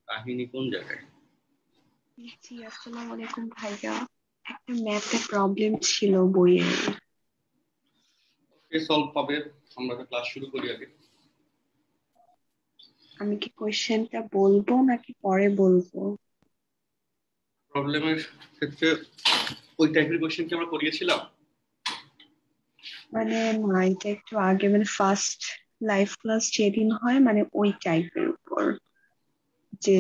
কাহিনী কোন জায়গায়? জি, আসসালামু আলাইকুম ভাইয়া। একটা ম্যাথে প্রবলেম ছিল বইয়ে। কে সলভ পাবে? আমরা তো ক্লাস শুরু করি আগে। আমি কি কোয়েশ্চেনটা বলবো নাকি পরে বলবো? প্রবলেমের ক্ষেত্রে ওই টাইপের কোশ্চেন কি আমরা করিয়েছিলাম? মানে না, এটা একটু আগে, মানে ফার্স্ট লাইভ ক্লাস যেদিন হয়, মানে ওই টাইপের উপর, যে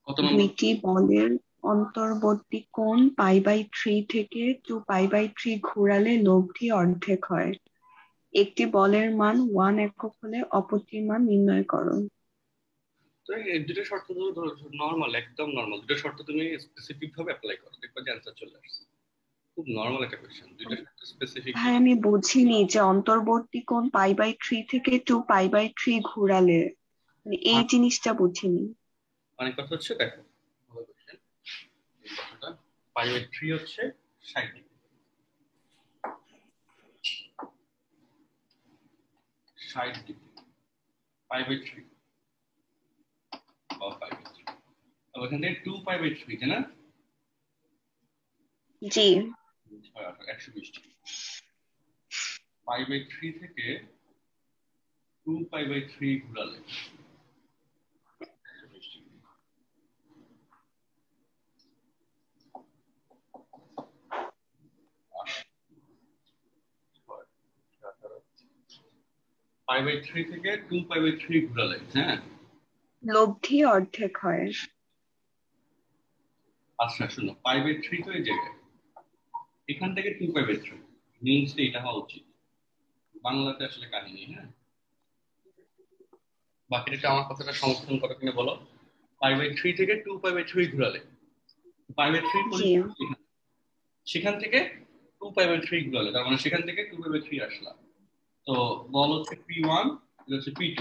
কত নম্বর? দুইটি বলের অন্তর্বর্তী কোণ π/3 থেকে 2π/3 ঘোরালে লব্ধি অর্ধেক হয়। একটি বলের মান 1 একক হলে অপরটির মান নির্ণয় করো। তো এই দুটো শর্ত তো নর্মাল, একদম নর্মাল। দুটো শর্ত তুমি স্পেসিফিক ভাবে অ্যাপ্লাই করো, দেখবা যে অ্যান্সার চলে আসছে। খুব নর্মাল একটা কোশ্চেন, দুটো শর্ত স্পেসিফিক ভাই, যদি। আমি বুঝিনি যে অন্তর্বর্তী কোণ π/3 থেকে 2π/3 ঘোরালে, মানে এই জিনিসটা বুঝিনি। অনেক কথা হচ্ছে, দেখো ভালো কোশ্চেন। এই কথাটা পাই/3 হচ্ছে 60 ডিগ্রি। 60 ডিগ্রি পাই/3 বা পাই/3, ওখান থেকে 2π/3, তাই না? জি। 120 ডিগ্রি। π/3 থেকে 2π/3 ঘুরালে 120 ডিগ্রি। π/3 থেকে 2π/3 ঘুরালে, হ্যাঁ। লব্ধি অর্ধেক হয়। আচ্ছা শোনো, π/3 তো এই জায়গায়, এখান থেকে 2π/3 মিনস এটা হওয়া উচিত। বাংলাতে আসলে কাহিনী, হ্যাঁ। বাকিটা আমার কথাটা সমর্থন করো কিনা বলো। π/3 থেকে 2π/3 ঘুরালে, π/3 জি। পজিশন সেখান থেকে 2π/3 ঘুরালে, তার মানে সেখান থেকে 2π/3 আসলাম। তো বল হচ্ছে P1, এটা হচ্ছে P2,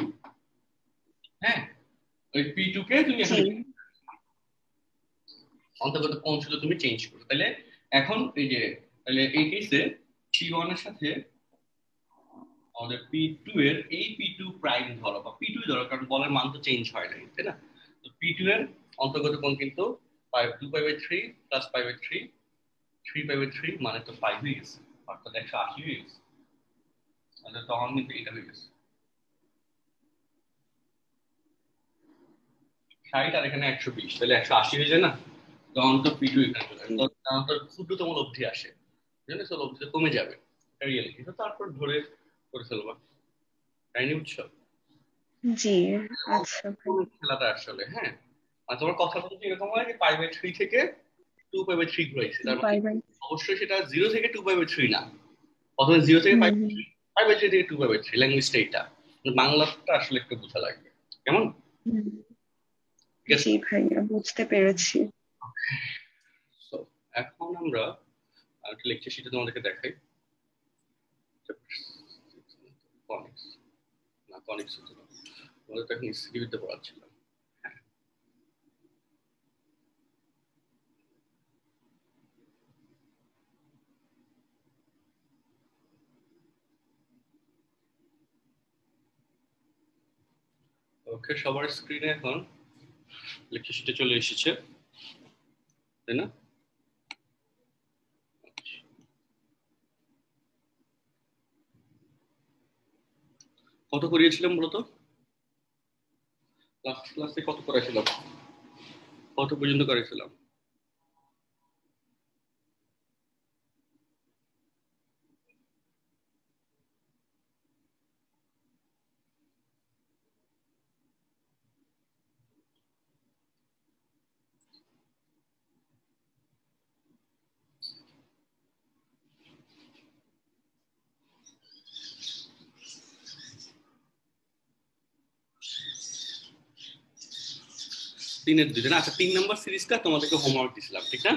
হ্যাঁ। ওই P2 কে তুমি জি। এখন অন্তর্গত কোণ ছিল তুমি চেঞ্জ করো, তাহলে এখন এই যে, তাহলে এই কেসে P1 এর সাথে আমাদের P2 এর এই P2 প্রাইম ধরো বা P2 ধরো, কারণ বলের মান তো চেঞ্জ হয় নাই, তাই না? তো P2 এর অন্তর্গত কোণ কিন্তু 2π/3 প্লাস π/3, 3π/3 মানে তো 5 হয়ে গেছে, অর্থাৎ 180 হয়ে গেছে। তাহলে তখন কিন্তু এটা হয়ে গেছে 60, আর এখানে 120, তাহলে 180 হয়ে যায় না? তখন তো P2 এখানে চলে আসে, তখন তো ক্ষুদ্রতম লব্ধি আসে, বুঝলে? তো লব্ধিটা কমে যাবে, রিয়েলিটি তো তারপর ধরে করে ফেলবা। তাই নি, বুঝছো? জি। আচ্ছা ভাই। খেলাটা আসলে, হ্যাঁ। আর তোমার কথা বলতে এরকম হয় যে π/3 থেকে 2π/3 ঘুরাইছে, তার মানে বাই বাই। অবশ্যই সেটা 0 থেকে 2π/3 না, প্রথমে 0 থেকে হুম, হুম। 5/3, 5/3 থেকে 2π/3, ল্যাঙ্গুয়েজটা এটা। বাংলাটা আসলে একটু বোঝা লাগবে, কেমন? হুম। ঠিক আছে। জি ভাইয়া, বুঝতে পেরেছি। So, এখন আমরা একটা লেকচার শিটে তোমাদেরকে দেখাই। কনিক্স, না কনিক্স হচ্ছে না, তোমাদের তো এখন স্থিতিবিদ্যা পড়াচ্ছিলাম। হ্যাঁ, ওকে, সবার স্ক্রিনে এখন লেকচার শিটে চলে এসেছে, তাই না? কত করিয়েছিলাম বলতো? লাস্ট ক্লাসে কত করেছিলাম, কত পর্যন্ত করেছিলাম? তিনের দুই না? আচ্ছা, 3 নম্বর সিরিজটা তোমাদেরকে হোমওয়ার্ক দিছিলাম, ঠিক না?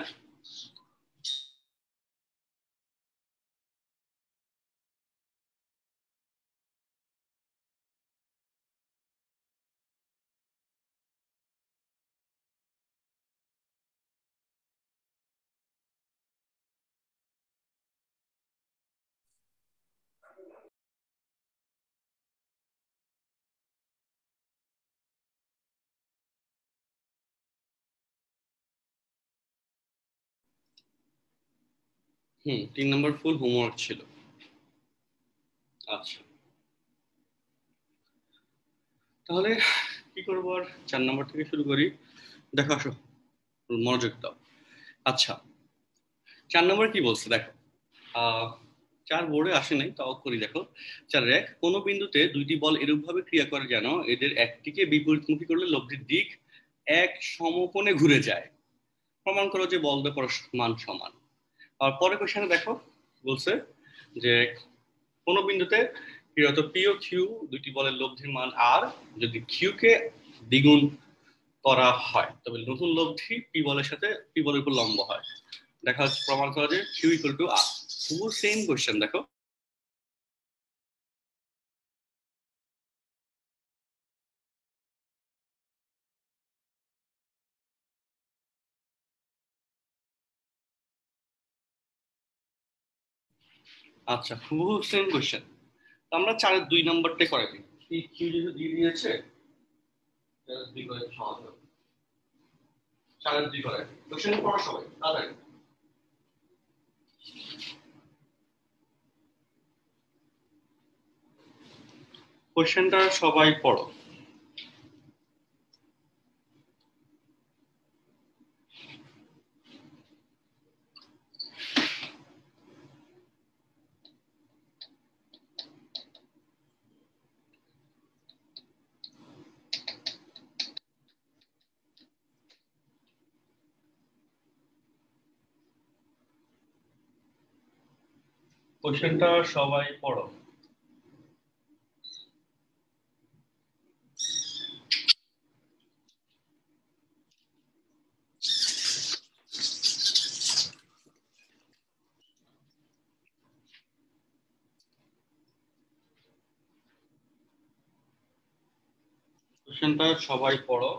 3 নম্বর ফুল হোমওয়ার্ক ছিল। আচ্ছা, তাহলে কি করবো আর, 4 নম্বর থেকে শুরু করি। দেখো, আসো, মনোযোগ দাও। আচ্ছা, 4 নম্বর কি বলছে দেখো। 4 বোর্ডে আসে নাই, তাও করি। দেখো 4-1, কোন বিন্দুতে দুইটি বল এরূপভাবে ক্রিয়া করে যেন এদের একটিকে বিপরীতমুখী করলে লব্ধির দিক এক সমকোণে ঘুরে যায়। প্রমাণ করো যে বল দ্বয় পরস্পর মান সমান। আর পরে কোশ্চেনে দেখো বলছে যে কোন বিন্দুতে ক্রিয়াত পি ও কিউ দুইটি বলের লব্ধির মান আর, যদি কিউ কে দ্বিগুণ করা হয় তবে নতুন লব্ধি পি বলের সাথে পি বলের উপর লম্ব হয়। দেখা যাচ্ছে প্রমাণ করা যে কিউ ইকুয়াল টু আর। পুরো সেম কোশ্চেন দেখো। আচ্ছা, পুরো সেম কোশ্চেন। আমরা 4-এর 2 নম্বরটাই করে দিই। এই কিউ যেহেতু দিয়ে দিয়েছে, 4-এর 2 করে সহজ হবে। 4-এর 2 করে কোশ্চেন পড়া সবাই তাড়াতাড়ি। কোশ্চেনটা সবাই পড়ো। কোশ্চেনটা সবাই পড়ো। কোশ্চেনটা সবাই পড়ো।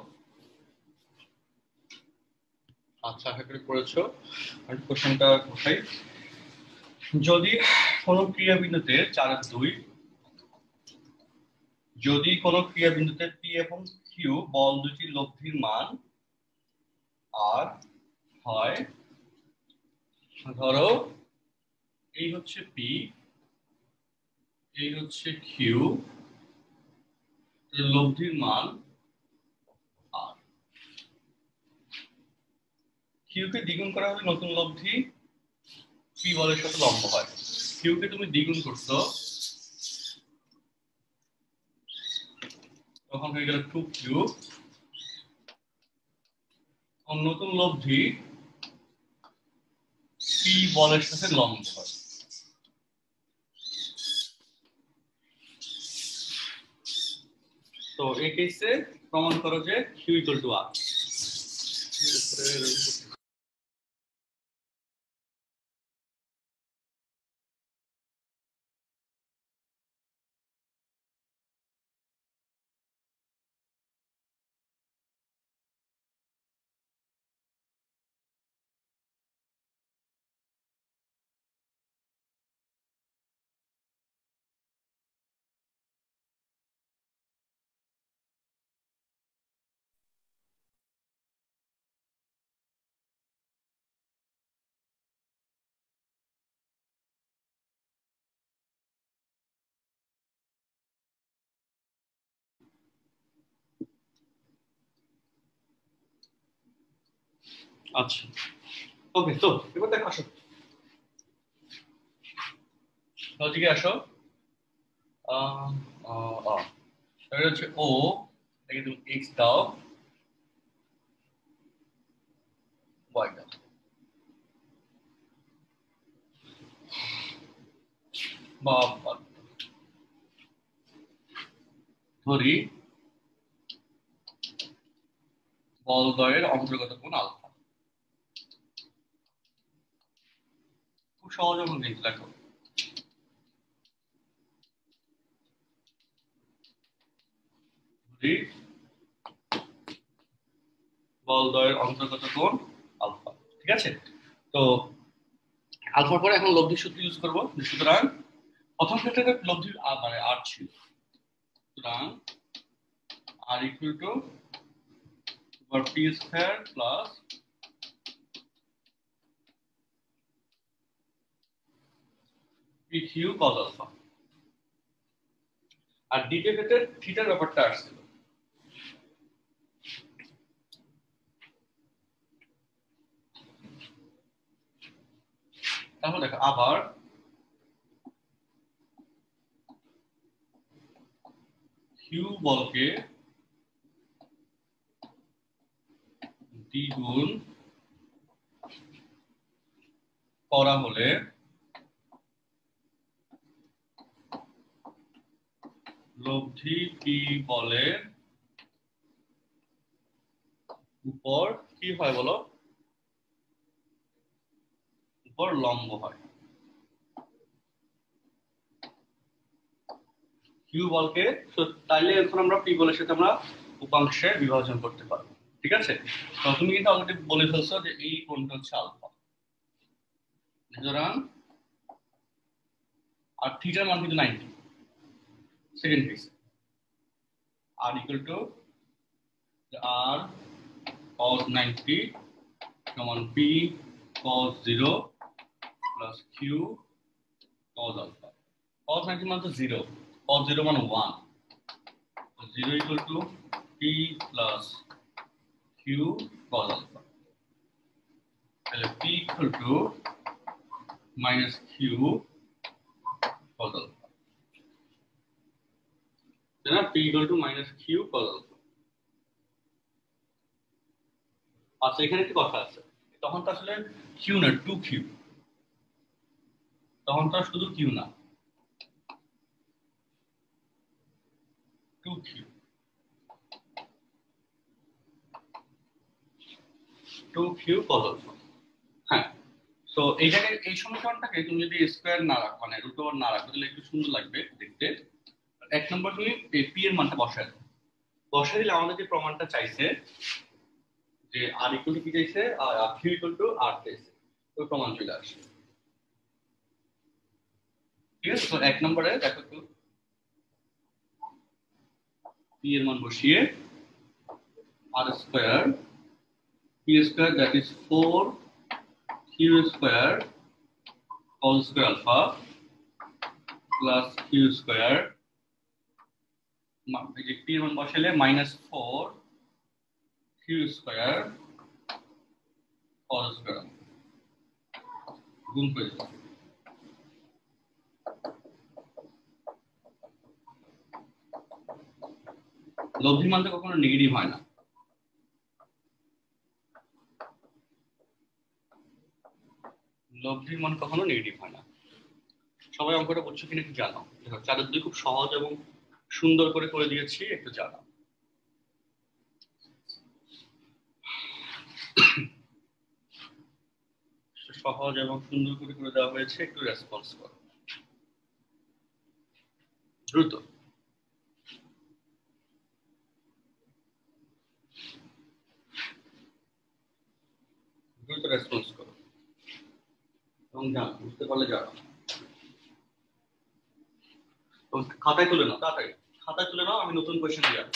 আচ্ছা, আশা করি পড়েছো। আর কোশ্চেনটা কোথায়, যদি কোনো ক্রিয়া বিন্দুতে 4-এর 2, যদি কোনো ক্রিয়া বিন্দুতে পি এবং কিউ বল দুটির লব্ধির মান আর হয়, ধরো এই হচ্ছে পি, এই হচ্ছে কিউ, লব্ধির মান আর। কিউ কে দ্বিগুণ করা হলে নতুন লব্ধি পি বলের সাথে লম্ব হয়। কিউ কে তুমি দ্বিগুণ করছো, তখন হয়ে গেল 2Q, নতুন লব্ধি পি বলের সাথে লম্ব হয়। তো এই কেসে প্রমাণ করো যে কিউ ইকুয়াল টু আর। আচ্ছা, ওকে। তো এবার দেখো, আসো লজিকে আসো। এটা হচ্ছে ও, এটাকে তুমি এক্স দাও, ওয়াই দাও। বা ধরি বলদ্বয়ের অন্তর্গত কোণ আলফা। খুব সহজ এবং কিন্তু দেখো, ধরি বলদ্বয়ের অন্তর্গত কোণ আলফা। ঠিক আছে? তো আলফার পরে এখন লব্ধি সূত্র ইউজ করবো। সুতরাং প্রথম ক্ষেত্রে লব্ধি মানে আর ছিল, সুতরাং R equal to p square plus p q cos alpha. আর দ্বিতীয় ক্ষেত্রে থিটার ব্যাপারটা আসছিল। তাহলে দেখো আবার কিউ বলকে দ্বিগুণ করা হলে লব্ধি পি বলের উপর কি হয় বলো? উপর লম্ব হয়। কিউ বলকে তাইলে এখন আমরা পি বলের সাথে আমরা উপাংশে বিভাজন করতে পারবো। ঠিক আছে, তো তুমি কিন্তু অলরেডি বলে ফেলছো যে এই কোণটা হচ্ছে আলফা, সুতরাং আর থিটার মান কিন্তু 90 সেকেন্ড কেস। আর ইকুয়াল টু আর cos 90 সমান p cos 0 plus q cos alpha. cos 90 মান তো 0, cos 0 মান 1, তো 0 equal to p plus q cos alpha. তাহলে p equal to minus q cos alpha, তাই না? p equal to minus q cos alpha. আচ্ছা, এখানে একটি কথা আছে, তখন তো আসলে q না 2q, তখন তো শুধু q না 2q, 2q cos আলফা। হ্যাঁ, তো এই জায়গায় এই সমীকরণটাকে তুমি যদি স্কয়ার না রাখো, মানে রুট ওভার না রাখো, তাহলে একটু সুন্দর লাগবে দেখতে। এক নম্বর তুমি পি এর মানটা বসায় দাও। বসায় দিলে আমাদের যে প্রমাণটা চাইছে, যে আর ইকুয়াল টু কি চাইছে, আর কিউ ইকুয়াল টু আর চাইছে, ওই প্রমাণ চলে আসে। ঠিক আছে, তো এক নম্বরে দেখো তো পি এর মান বসিয়ে R square p square that is 4 q square whole square alpha plus q square, p এর মান বসাইলে minus 4 q square whole square গুণ করে দিলাম। লব্ধি মান তো কখনো নেগেটিভ হয় না, লব্ধির মান কখনো নেগেটিভ হয় না। সবাই অঙ্কটা বুঝছো কিনা একটু জানাও। দেখো চারের দুই খুব সহজ এবং সুন্দর করে করে দিয়েছি, একটু জানাও। সহজ এবং সুন্দর করে করে দেওয়া হয়েছে, একটু রেসপন্স করো দ্রুত। দ্রুত রেসপন্স করো এবং জানো, বুঝতে পারলে জানো। খাতায় তুলে নাও, তাড়াতাড়ি খাতায় তুলে নাও, আমি নতুন কোয়েশ্চেন দিয়ে যাবো।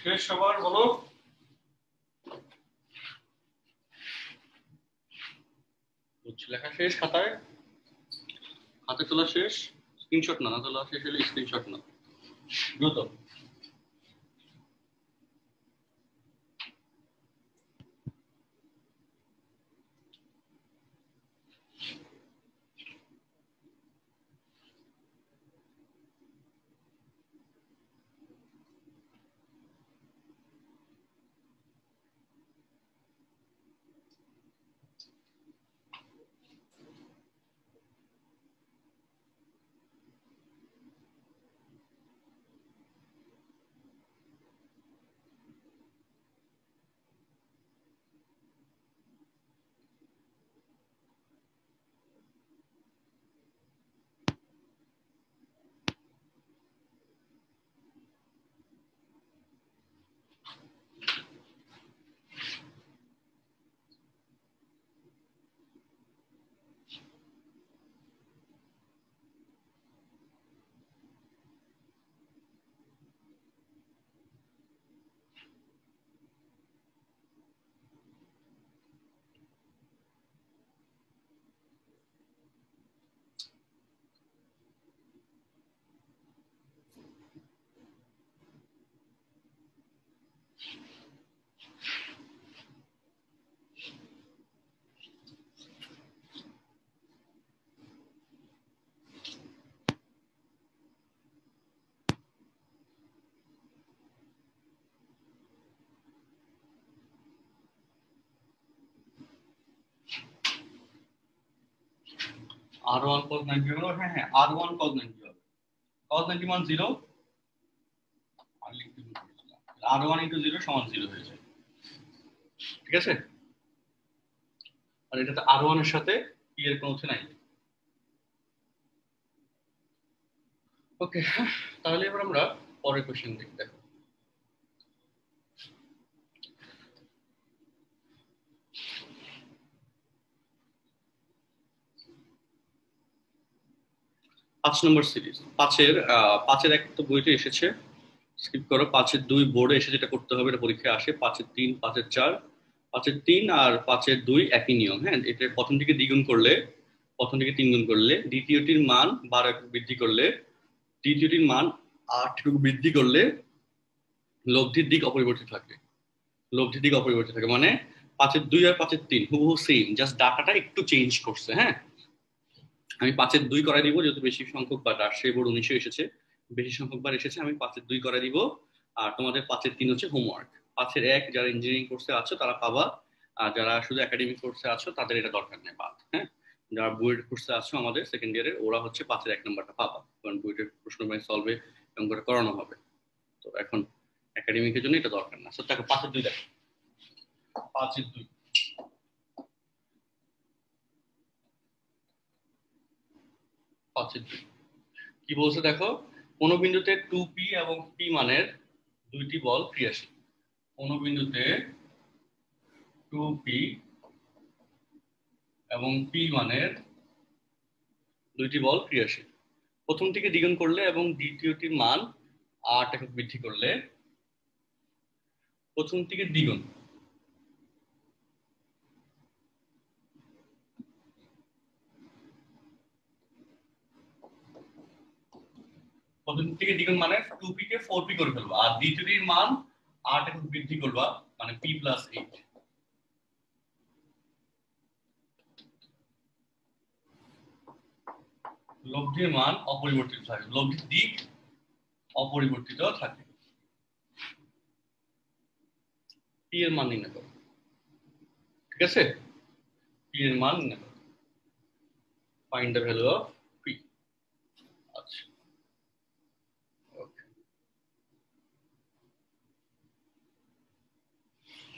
শেষ সবার বলো। লেখা শেষ খাতায়, হাতে তোলা শেষ, স্ক্রিনশট না তোলা শেষ হলে স্ক্রিনশট না দ্রুত। R1 cos 90 হলো, হ্যাঁ হ্যাঁ R1 cos 90 হবে, cos 90 মান 0, আর লিখতে ভুল করেছিলাম, R1 * 0 = 0 হয়ে যায়, ঠিক আছে। আর এটাতে R1 এর সাথে p এর কোনো কিছু নাই। ওকে, তাহলে এবার আমরা পরের কোশ্চেন দেখি। দেখো 5 নম্বর সিরিজ, পাঁচের এক তো বইতে এসেছে, স্কিপ করো। 5-2 বোর্ডে এসে যেটা করতে হবে, এটা পরীক্ষায় আসে। 5-3, 5-4, 5-3 আর 5-2 একই নিয়ম। হ্যাঁ, এটা প্রথম দিকে দ্বিগুণ করলে, প্রথম দিকে 3 গুণ করলে, দ্বিতীয়টির মান 12 একক বৃদ্ধি করলে, তৃতীয়টির মান 8 একক বৃদ্ধি করলে লব্ধির দিক অপরিবর্তিত থাকে। লব্ধির দিক অপরিবর্তিত থাকে মানে 5-2 আর 5-3 হুবহু সেম, জাস্ট ডাটাটা একটু চেঞ্জ করছে। হ্যাঁ, আমি 5-2 করাই দিব, যেহেতু বেশি সংখ্যক বার রাজশাহী বোর্ড 19 এসেছে, বেশি সংখ্যক বার এসেছে, আমি 5-2 করাই দিব। আর তোমাদের 5-3 হচ্ছে হোমওয়ার্ক। 5-1 যারা ইঞ্জিনিয়ারিং কোর্সে আছো তারা পাবা, আর যারা শুধু একাডেমিক কোর্সে আছো তাদের এটা দরকার নেই পাত। হ্যাঁ, যারা বুয়েট কোর্সে আছো আমাদের সেকেন্ড ইয়ারের, ওরা হচ্ছে 5-1 নাম্বারটা পাবা, কারণ বুয়েটের প্রশ্ন ব্যাংক সলভে এরকম করে করানো হবে। তো এখন একাডেমিকের জন্য এটা দরকার না। দেখো 5-2 দেখো, 5-2, 5-2 কি বলছে দেখো, কোন বিন্দুতে 2p এবং p মানের দুইটি বল ক্রিয়াশীল। কোন বিন্দুতে 2p এবং p মানের দুইটি বল ক্রিয়াশীল। প্রথমটিকে দ্বিগুণ করলে এবং দ্বিতীয়টির মান 8 একক বৃদ্ধি করলে, প্রথমটিকে দ্বিগুণ, প্রথমটিকে দ্বিগুণ মানে 2p কে 4p করে ফেলবা, আর দ্বিতীয়টির মান 8 একক বৃদ্ধি করবা, মানে p + 8। লব্ধির মান অপরিবর্তিত থাকে, লব্ধির দিক অপরিবর্তিত থাকে। p এর মান নির্ণয় করো, ঠিক আছে, p এর মান নির্ণয় করো, find the value of p। আচ্ছা, ওকে,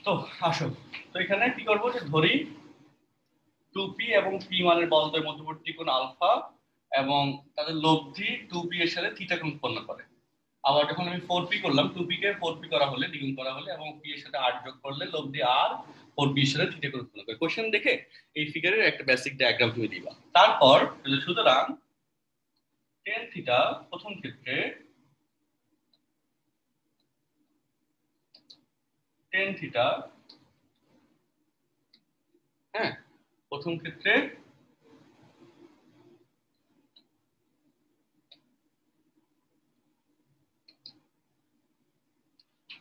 তো আসো, তো এখানে কি করবো, যে ধরি 2p এবং p মানের বলদের মধ্যবর্তী কোণ আলফা, এবং তাদের লব্ধি 2p এর সাথে থিটা কোণ উৎপন্ন করে। আবার যখন আমি 4p করলাম, 2p কে 4p করা হলে, দ্বিগুণ করা হলে, এবং p এর সাথে 8 যোগ করলে লব্ধি আর 4p এর সাথে থিটা কোণ উৎপন্ন করে। কোশ্চেন দেখে এই ফিগারের একটা বেসিক ডায়াগ্রাম তুমি দিবা। তারপর সুতরাং tan থিটা প্রথম ক্ষেত্রে, tan থিটা, হ্যাঁ, প্রথম ক্ষেত্রে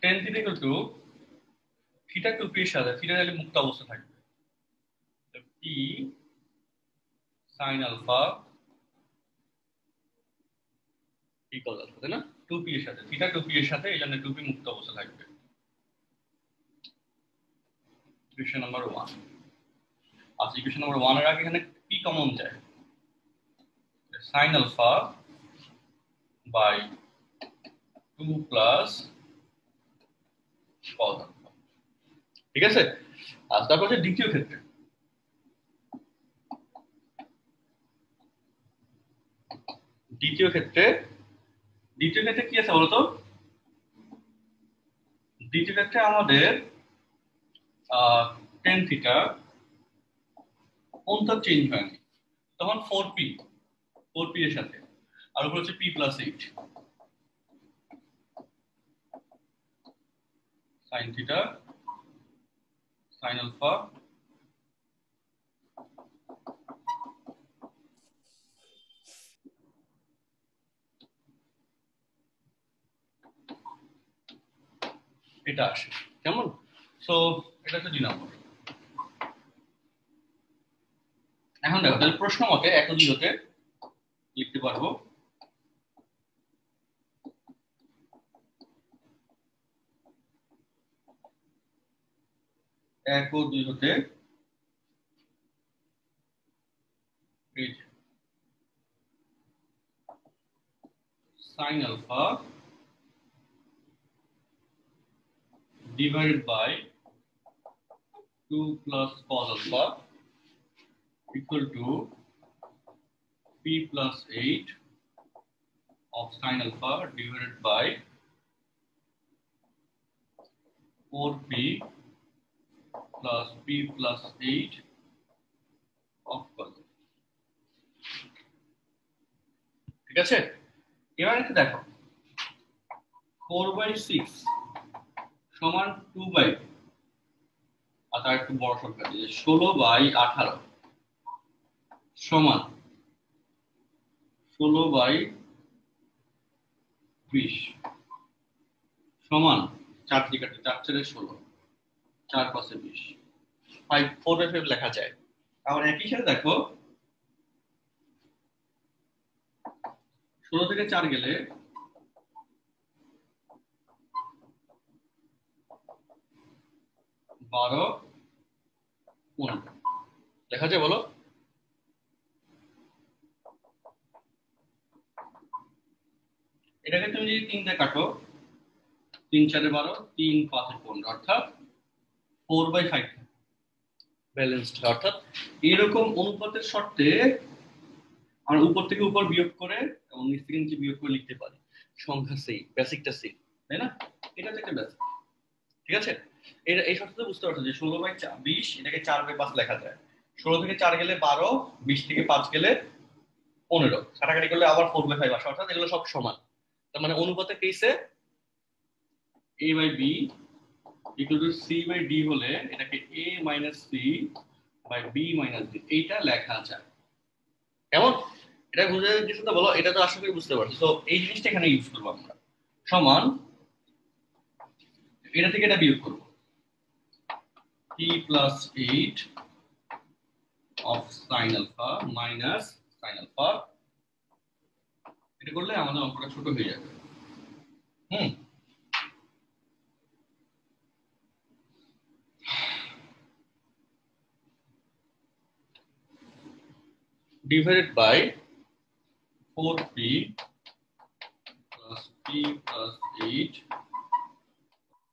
tan theta equal two theta 2p এর সাথে, থিটা তাহলে মুক্ত অবস্থা থাকবে, p sin alpha equal alpha, তাই না, 2p এর সাথে, থিটা 2p এর সাথে, এই জন্য 2p মুক্ত অবস্থা থাকবে। Equation number 1। আচ্ছা, ইকুয়েশন নাম্বার 1 এর আগে এখানে p কমন যায়, sin alpha by 2 plus cos alpha, ঠিক আছে। আর তারপর হচ্ছে দ্বিতীয় ক্ষেত্রে, দ্বিতীয় ক্ষেত্রে দ্বিতীয় ক্ষেত্রে কি আছে বলতো, দ্বিতীয় ক্ষেত্রে আমাদের tan থিটা কোণটা চেঞ্জ হয়নি, তখন 4p এর সাথে, আর উপর হচ্ছে p + 8 sin theta sin alpha এটা আসে কেমন। সো এটা হচ্ছে 2 নম্বর। এখন দেখো, তাহলে প্রশ্ন মতে 1 ও 2 হতে লিখতে পারবো 1 ও 2 হতে এই sin alpha divided by 2 plus cos alpha equal to p plus 8 of sin alpha divided by 4p plus p plus 8 of cos alpha। ঠিক আছে, এবার একটু দেখো 4/6 সমান 2/2, আর তার একটু বড় সংখ্যা দিয়ে 16/18 সমান 16/20 সমান 4 দিয়ে কাটে 4 4 16 4 5 20 5 4/5 লেখা যায়। আবার একই সাথে দেখো 16 থেকে 4 গেলে 12 15 লেখা যায়, বলো? এটাকে তুমি যদি 3 দিয়ে কাটো 3 4 12 3 5 15 অর্থাৎ 4/5 ব্যালেন্সড। অর্থাৎ এরকম অনুপাতের শর্তে আমরা উপর থেকে উপর বিয়োগ করে এবং নিচ থেকে নিচে বিয়োগ করে লিখতে পারি। সংখ্যা সেই বেসিকটা সেই, তাই না? এটা হচ্ছে একটা বেসিক। ঠিক আছে, এটা এই শর্তে বুঝতে পারছো যে 16/20 এটাকে 4/5 লেখা যায়। 16 থেকে 4 গেলে 12, 20 থেকে 5 গেলে 15, কাটাকাটি করলে আবার 4/5 আসে। অর্থাৎ এগুলো সব সমান। তার মানে অনুপাতের কেসে a/b equal to c/d হলে এটাকে a - c/b - d এইটা লেখা যায়। কেমন? এটা বুঝে গেছো তো? বলো, এটা তো আশা করি বুঝতে পারছো। তো এই জিনিসটা এখানে ইউজ করবো আমরা। সমান এটা থেকে এটা বিয়োগ করবো p plus 8 of sin alpha minus sin alpha। এটা করলে আমাদের অঙ্কটা ছোট হয়ে যাবে। divided by 4p plus p plus 8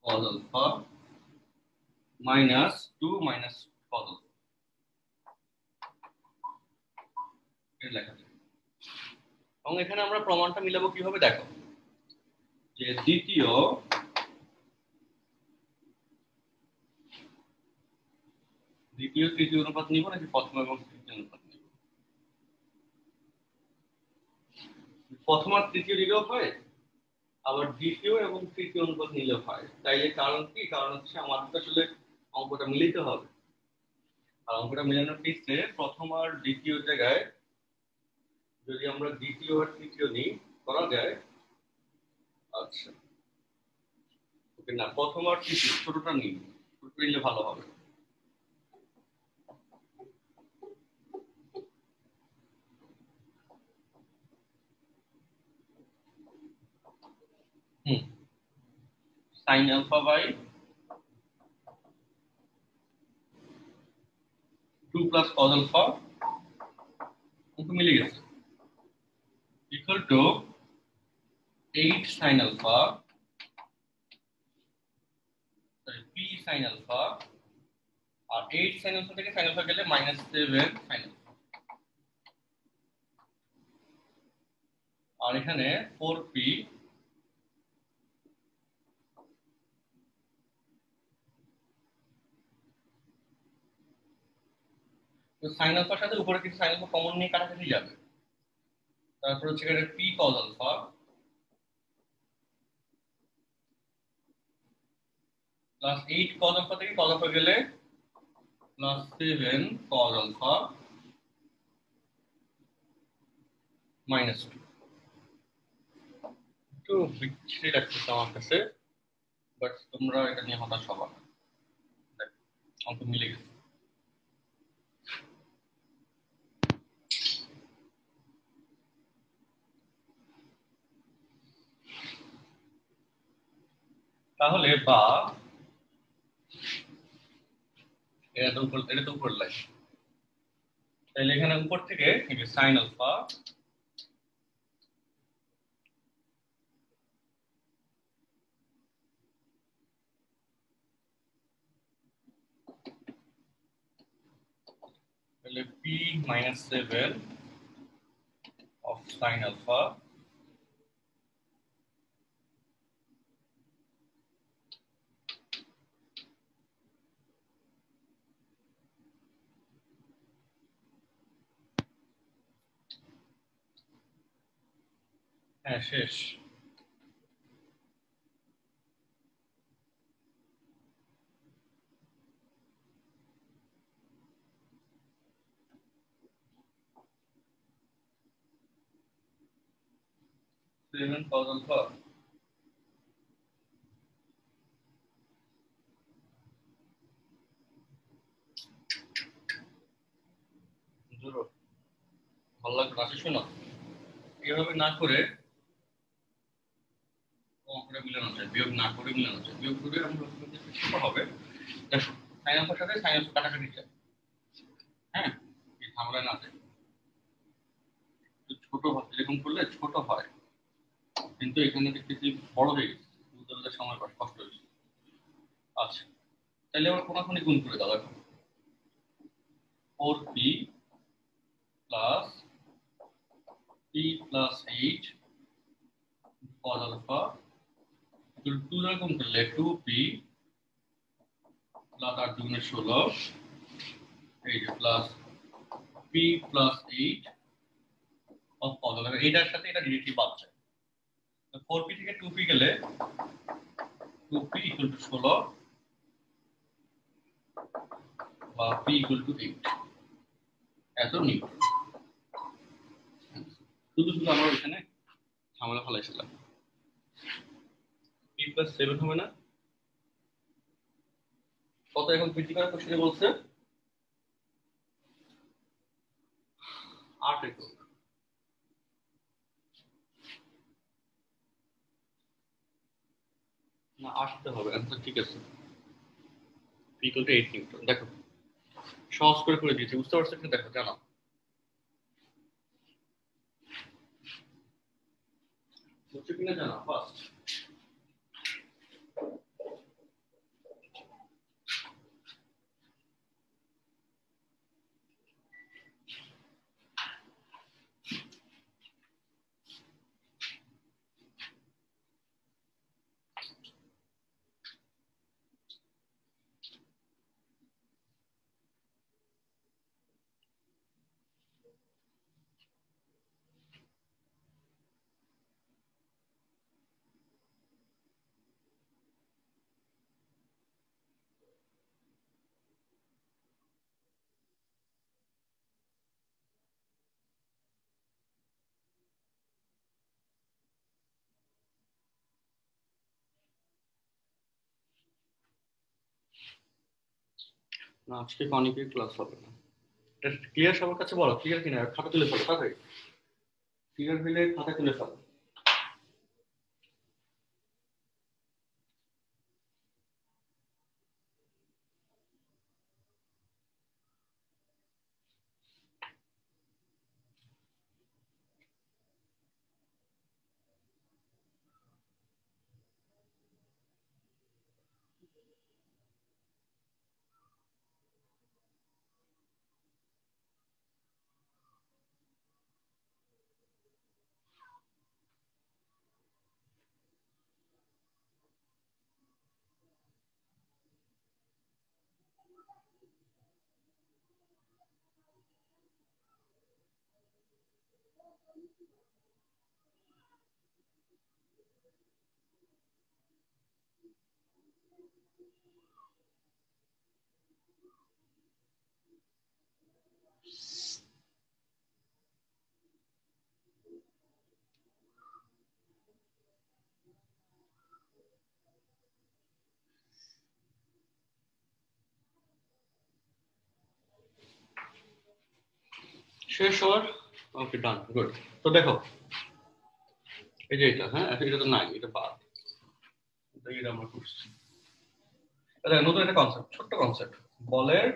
cos alpha minus 2 minus cos alpha। এটা লেখা যায়। এবং এখানে আমরা প্রমাণটা মিলাবো কিভাবে দেখো, যে দ্বিতীয় তৃতীয় অনুপাত নিব নাকি প্রথম এবং তৃতীয় অনুপাত নিব? প্রথম আর তৃতীয় নিলেও হয়, আবার দ্বিতীয় এবং তৃতীয় অনুপাত নিলেও হয়। তাইলে কারণ কি? কারণ হচ্ছে আমাদের তো আসলে অঙ্কটা মিলিতে হবে। আর অঙ্কটা মিলানোর ক্ষেত্রে প্রথম আর দ্বিতীয় জায়গায় যদি আমরা দ্বিতীয় আর তৃতীয় নিই, করা যায়? আচ্ছা, ওকে, না, প্রথম আর তৃতীয় ছোটটা নিই, ছোটটা নিলে ভালো হবে। sin alpha by 2 plus cos alpha মিলে গেছে equal to 8 sin alpha, p sin alpha, R 8 sin alpha থেকে sin alpha গেলে -7 sin alpha, আর এখানে 4p তো sin alpha সাথে উপরে কিছু sin alpha কমন নিয়ে কাটাকাটি যাবে। তারপর হচ্ছে এখানে p cos alpha plus 8 cos alpha থেকে cos alpha গেলে +7 cos alpha -2। একটু বিচ্ছিরি লাগতেছে আমার কাছে, বাট তোমরা এটা নিয়ে হতাশ হবা না, অঙ্ক মিলে গেছে। তাহলে বা এটা তো উপর লাইন, তাহলে এখানে উপর থেকে sin alpha তাহলে p minus 7 of sin alpha হ্যাঁ শেষ। সেভেন cos alpha ভালো লাগবে না শোনো, এভাবে না করে অঙ্কটা মিলানো যায়, বিয়োগ না করে মিলানো যায়। বিয়োগ করে আমরা ছোট হবে। দেখো সাইন আলফার সাথে সাইন আলফা কাটাকাটি যায়, হ্যাঁ এই ঝামেলা না যায়। ছোট হয় এরকম করলে ছোট হয়, কিন্তু এখানে দেখতেছি বড় হয়ে গেছে, বুঝতে বুঝতে সময় কষ্ট হয়েছে। আচ্ছা তাহলে আবার কোনাকুনি গুণ করে দাও। দেখো 4p plus p plus 8 cos alpha 2 দ্বারা গুণ করলে 2p প্লাস 8 দুগুণে 16 এই যে plus p plus 8 of cos alpha। এটার সাথে এটা ডিরেক্টলি বাদ যায়। 4p থেকে 2p গেলে 2p equal to 16 বা p equal to 8 এত নিউটন। শুধু শুধু আমরা এখানে ঝামেলা ফেলাইছিলাম। p প্লাস 7 হবে না? কত এখন বৃদ্ধি করার কোশ্চেনে বলছে 8 একক। না আসতে হবে, অ্যান্সার ঠিক আছে। p equal to 8 Newton. দেখো সহজ করে দিয়েছি, বুঝতে পারছো কিনা দেখো, জানো বুঝছো কিনা জানো ফার্স্ট। না আজকে অনেকের ক্লাস হবে না। এটা ক্লিয়ার সবার কাছে বলো, ক্লিয়ার কিনা? খাতা তুলে ফেলো তাড়াতাড়ি, ক্লিয়ার হইলে খাতা তুলে ফেলো। শেষ হওয়ার, ওকে ডান, গুড। তো দেখো এই যে এটা, হ্যাঁ এটা তো নাই, এটা বাদ, এটা আমরা করছি। আচ্ছা নতুন একটা কনসেপ্ট, ছোট্ট কনসেপ্ট, বলের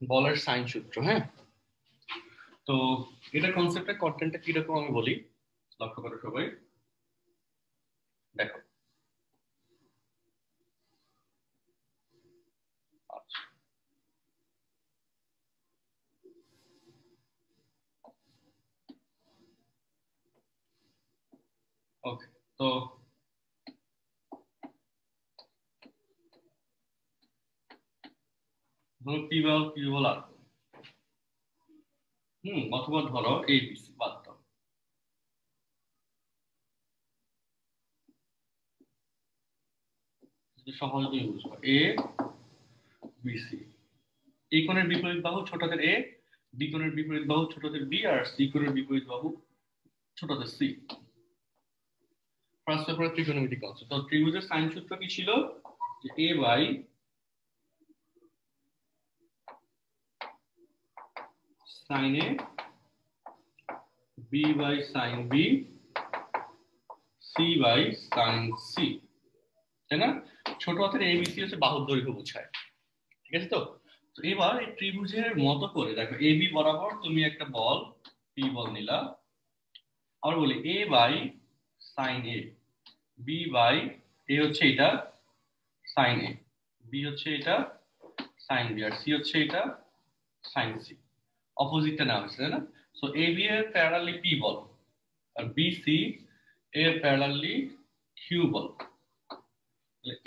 বলের সাইন সূত্র। হ্যাঁ তো এটা কনসেপ্টের কন্টেন্টটা কিরকম আমি বলি, লক্ষ্য করো সবাই। দেখো ওকে, তো ধরো পি বল আর অথবা ধরো এ বি সি বাদ দাও, সহজে তুমি বুঝবো। এ বি সি, এই কোণের বিপরীত বাহু ছোটদের এ, বি কোণের বিপরীত বাহু ছোটদের বি, আর সি কোণের বিপরীত বাহু ছোটদের সি। ফার্স্ট পেপারে ত্রিকোণমিতি কনসেপ্ট। তো ত্রিভুজের সাইন সূত্র কি ছিল, যে a by sine a, b by sine b, c by sine c, তাই না? ছোট হাতের এ বি সি হচ্ছে বাহুর দৈর্ঘ্য বোঝায়, ঠিক আছে? তো এবার এই ত্রিভুজের মতো করে দেখো, এ বি বরাবর তুমি একটা বল পি বল নিলা, আবার বলি a by sine a, b by a হচ্ছে এটা সাইন এ, বি হচ্ছে এটা সাইন বি, আর সি হচ্ছে এটা সাইন সি। অপোজিটটা নেওয়া হয়েছে, তাই না? সো এ বি এর প্যারালালি পি বল, আর বি সি এর প্যারালালি কিউ বল।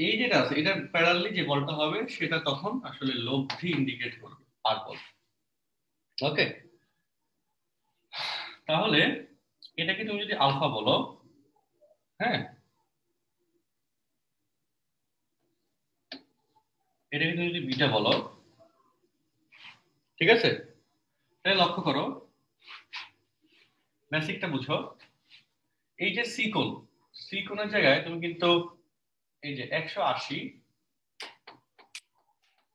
এই যেটা আছে এটা প্যারালালি যে বলটা হবে সেটা তখন আসলে লব্ধি ইন্ডিকেট করবে আর বল। ওকে, তাহলে এটাকে তুমি যদি আলফা বলো, হ্যাঁ, এটাকে তুমি যদি বিটা বলো, ঠিক আছে? তাহলে লক্ষ্য করো, বেসিকটা বুঝো। এই যে সি কোণ, সি কোণের জায়গায় তুমি কিন্তু এই যে 180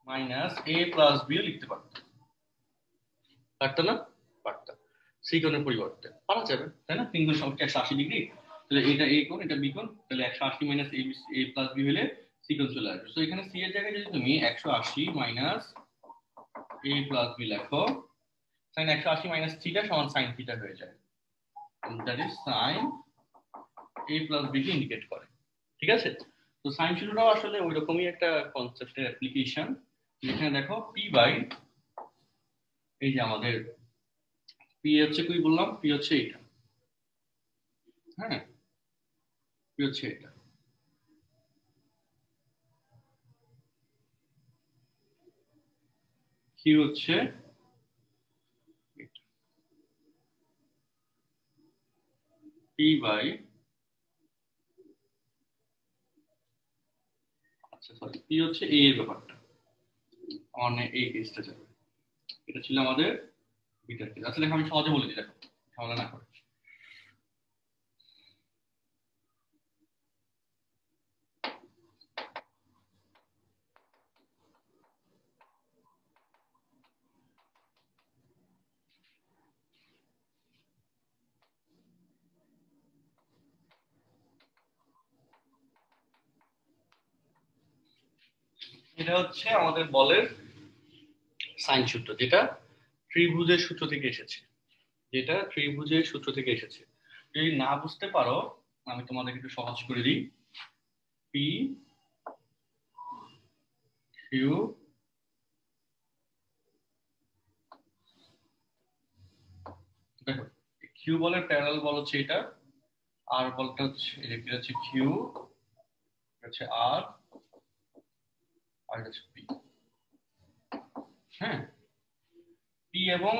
মাইনাস এ প্লাস বিও লিখতে পারতো, পারতো না? পারতো। সি কোণের পরিবর্তে পারা যাবে, তাই না? তিন গুণ সমষ্টি 180 ডিগ্রি, তাহলে এটা এ কোণ এটা বি কোণ, তাহলে 180 মাইনাস এ প্লাস বি হলে সি কোণ চলে আসবে। তো এখানে সি এর জায়গায় যদি তুমি 180 মাইনাস এ প্লাস বি লেখো, সাইন 180 মাইনাস থিটা সমান সাইন থিটা হয়ে যায়, that is sine A plus B কে ইন্ডিকেট করে, ঠিক আছে? তো সাইন সূত্রটাও আসলে ওই রকমই একটা কনসেপ্টের অ্যাপ্লিকেশন, যেখানে দেখো পি বাই, এই যে আমাদের পি হচ্ছে কি বললাম, পি হচ্ছে এটা, হ্যাঁ, পি হচ্ছে এটা, কি হচ্ছে পি বাই, আচ্ছা সরি, পি হচ্ছে এ এর ব্যাপারটা, মানে এই কেসটা যাবে, এটা ছিল আমাদের বিটার কেস। আচ্ছা দেখো আমি সহজে বলে দিই, দেখো ঝামেলা না করে। এটা হচ্ছে আমাদের বলের সাইন সূত্র, যেটা ত্রিভুজের সূত্র থেকে এসেছে, যেটা ত্রিভুজের সূত্র থেকে এসেছে। যদি না বুঝতে পারো আমি তোমাদেরকে একটু সহজ করে দিই। পি কিউ, দেখো কিউ বলের প্যারালাল বল হচ্ছে এটা, আর বলটা হচ্ছে এটা হচ্ছে কিউ, হচ্ছে আর, আর হচ্ছে পি, হ্যাঁ। পি এবং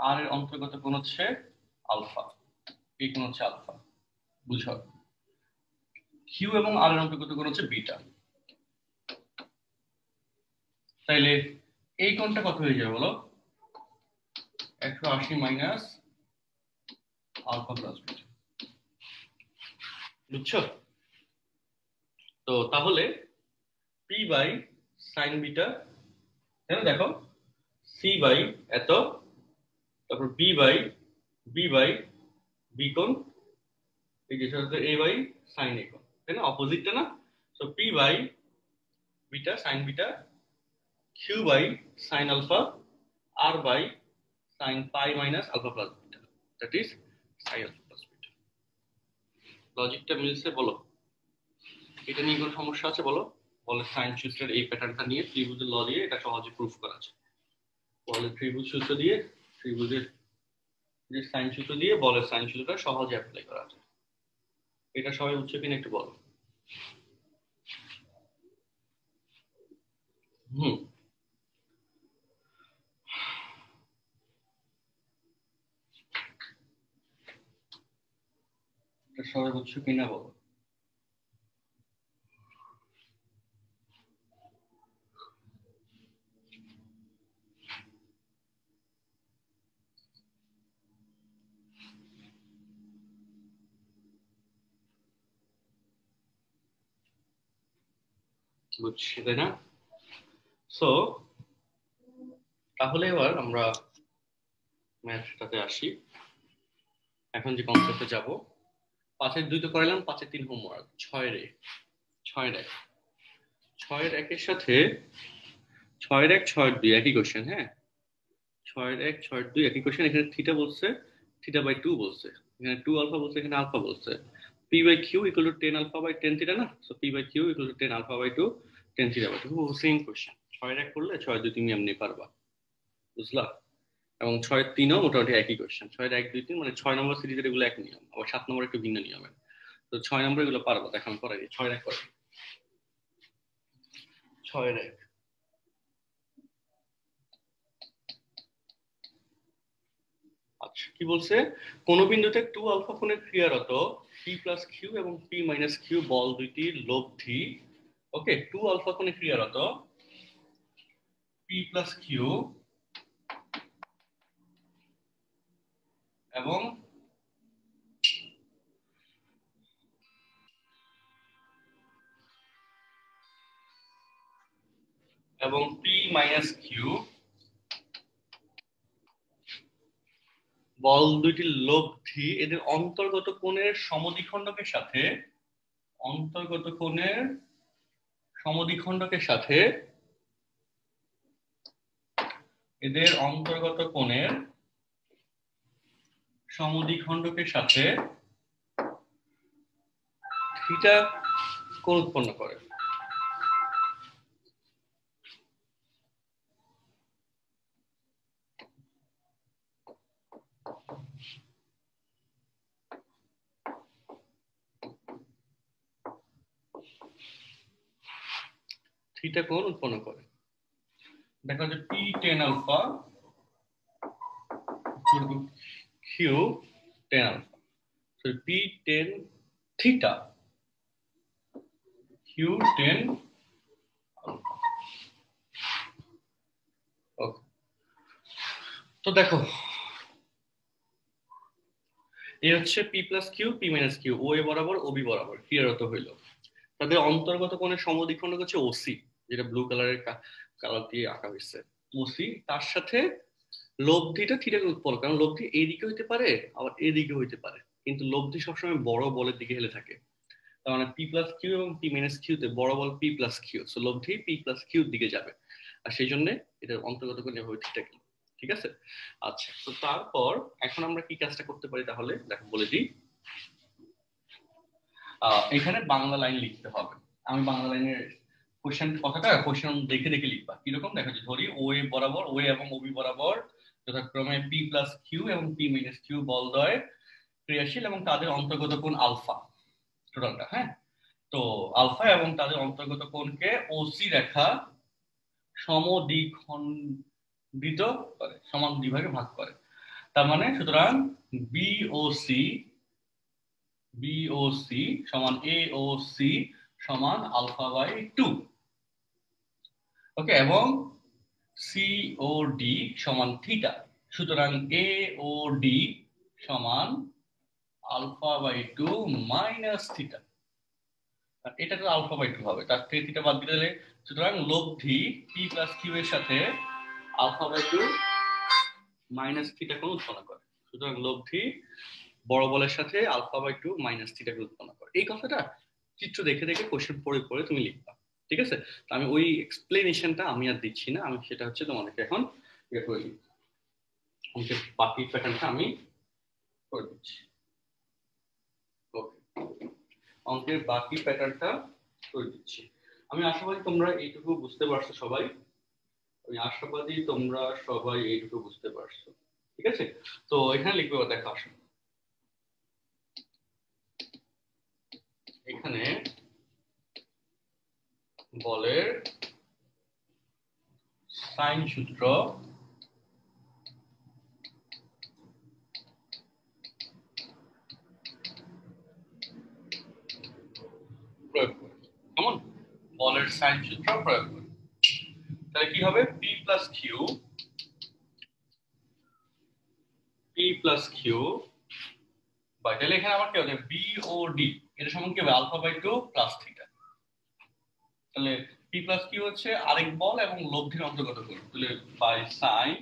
আর এর অন্তর্গত কোণ হচ্ছে আলফা, এই কোণ হচ্ছে আলফা, বুঝো? কিউ এবং আর এর অন্তর্গত কোণ হচ্ছে বিটা, তাইলে এই কোণটা কত হয়ে যাবে বলো? 180 মাইনাস আলফা প্লাস বিটা, বুঝছো? তো তাহলে পি বাই সাইন বিটা, তাই না? দেখো সি বাই এত, তারপর বি বাই বি কোণ, এই যে এ বাই সাইন এ কোণ, তাই না? অপোজিটটা না? So P by beta sine beta, Q by sine alpha, R by sine pi minus alpha plus beta, that is sine alpha plus beta. লজিকটা মিলছে বলো? এটা নিয়ে কোনো সমস্যা আছে বলো? বলে সাইন সূত্রের এই প্যাটার্নটা নিয়ে ত্রিভুজের ল দিয়ে এটা সহজে প্রুফ করা আছে। বলে ত্রিভুজ সূত্র দিয়ে, ত্রিভুজের যে সাইন সূত্র দিয়ে বলের সাইন সূত্রটা সহজে অ্যাপ্লাই করা যায়। এটা সবাই বুঝছো কিনা একটু বলো। হুম, এটা সবাই বুঝছো কিনা বলো। বুঝছি তাই না? সো তাহলে এবার আমরা ম্যাথটাতে আসি। এখন যে কনসেপ্টে যাব, 5-2 তো করাইলাম, 5-3 হোমওয়ার্ক, 6 ছয়ের এক, 6-1 সাথে 6-1 6-2 একই কোশ্চেন। হ্যাঁ, 6-1 6-2 একই কোশ্চেন। এখানে থিটা বলছে, θ/2 বলছে, এখানে 2 আলফা বলছে, এখানে আলফা বলছে। p/q equal to 10 alpha by 10 theta না? So p/q equal to 10 alpha by 2 10 θ/2। Same question, 6-1 করলে 6-2 তুমি এমনি পারবা, বুঝলা? এবং 6-3ও মোটামুটি একই কোশ্চেন, 6-1 2 3 মানে 6 নম্বর সিরিজের এগুলো এক নিয়ম, আবার 7 নম্বর একটু ভিন্ন নিয়মের। তো 6 নম্বর এগুলো পারবো, দেখো আমি করাই দিই। 6-1 করে, 6-1। আচ্ছা, কি বলছে? কোন বিন্দুতে 2 আলফা কোণের ক্রিয়ারত p+q এবং p-q বল দুইটির লব্ধি, ওকে, 2 আলফা কোণে ক্রিয়ারত p+q এবং p-q বল দুইটির লব্ধি এদের অন্তর্গত কোণের সমদ্বিখণ্ডকের সাথে, অন্তর্গত কোণের সমদ্বিখণ্ডকের সাথে, এদের অন্তর্গত কোণের সমদ্বিখণ্ডকের সাথে থিটা কোণ উৎপন্ন করে। থিটা কোণ উৎপন্ন করে। দেখা যাচ্ছে p10 alpha q10 alpha, so p10 theta q10 alpha. Okay, তো দেখো এই হচ্ছে p+q p-q ও এ বরাবর ও বি বরাবর ক্রিয়ারত হইল। তাদের অন্তর্গত কোণের সমদ্বিখণ্ডক হচ্ছে ওসি, যেটা ব্লু কালারের কালার দিয়ে আঁকা হয়েছে, ওসি। তার সাথে লব্ধিটা থিটাকে উৎপন্ন, কারণ লব্ধি এইদিকে হইতে পারে আবার এদিকে হইতে পারে, কিন্তু লব্ধি সবসময় বড় বলের দিকে হেলে থাকে। তার মানে p+q এবং p-q তে বড় বল p+q, সো লব্ধি p+q দিকে যাবে, আর সেই জন্য এটার অন্তর্গত কোণ এভাবে থিটা গেল। ঠিক আছে? আচ্ছা, তো তারপর এখন আমরা কি কাজটা করতে পারি তাহলে দেখো বলে দিই। এখানে বাংলা লাইন লিখতে হবে। আমি বাংলা লাইনের কোশ্চেন দেখে দেখে লিখবা। কিরকম দেখো, যে ধরি ও এ বরাবর, ও এবং ওবি বরাবর যথাক্রমে p+q এবং p-q বলদ্বয় ক্রিয়াশীল এবং তাদের অন্তর্গত কোণ আলফা, টোটালটা। হ্যাঁ, তো আলফা এবং তাদের অন্তর্গত কোণকে ওসি রেখা সমদ্বিখণ্ডিত করে, সমান বিভাগে ভাগ করে। তার মানে সুতরাং বিওসি বিওসি সমান এওসি সমান আলফা বাই 2। ওকে, এবং সিওডি সমান থিটা। সুতরাং এওডি সমান আলফা বাই 2 মাইনাস থিটা। এটা তো আলফা বাই 2 হবে, তার থেকে থিটা বাদ দিলে, সুতরাং লব্ধি p+q এর সাথে আলফা বাই 2 মাইনাস থিটা কোণ উৎপন্ন করে। সুতরাং লব্ধি বড় বলের সাথে আলফা বাই 2 মাইনাস থিটা কোণ উৎপন্ন করে। এই কথাটা চিত্র দেখে দেখে কোশ্চেন পড়ে পড়ে তুমি লিখবা। ঠিক আছে? তো আমি ওই এক্সপ্লেনেশনটা আমি আর দিচ্ছি না, আমি সেটা হচ্ছে তোমাদেরকে এখন ইয়ে করে দিই, বাকি প্যাটার্নটা আমি করে দিচ্ছি। ওকে, অঙ্কের বাকি প্যাটার্নটা করে দিচ্ছি। আমি আশাবাদী তোমরা এইটুকু বুঝতে পারছো সবাই, আমি আশাবাদী তোমরা সবাই এইটুকু বুঝতে পারছো। ঠিক আছে? তো এখানে লিখবে, দেখো আসো, সাইন সূত্র প্রয়োগ করে, কেমন? বলের সাইন সূত্র প্রয়োগ করে। তাহলে কি হবে? পি প্লাস কিউ বাই, তাহলে এখানে আমার কি হবে? বি ও ডি এটা সমান কি হবে? Alpha by 2 plus theta. তাহলে পি প্লাস কিউ হচ্ছে আরেক বল এবং লব্ধির অন্তর্গত কোণ, তাহলে বাই সাইন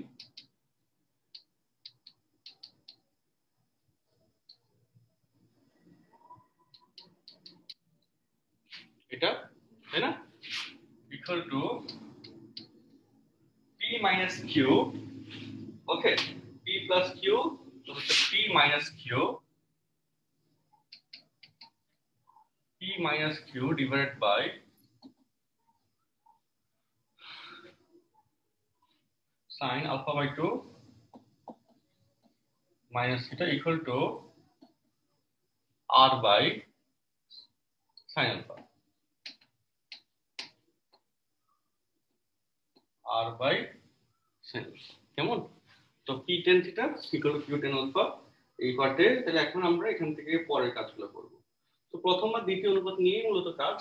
এটা, তাই না, equal to p minus q, okay, p plus q হচ্ছে p minus q, p minus q divided by sine alpha by 2 minus theta equal to R by sine alpha, R by sine alpha, কেমন? তো p tan theta equal to q tan alpha এই পার্টে। তাহলে এখন আমরা এখান থেকে পরের কাজগুলো করব। তো প্রথম আর দ্বিতীয় অনুপাত নিয়ে মূলত কাজ,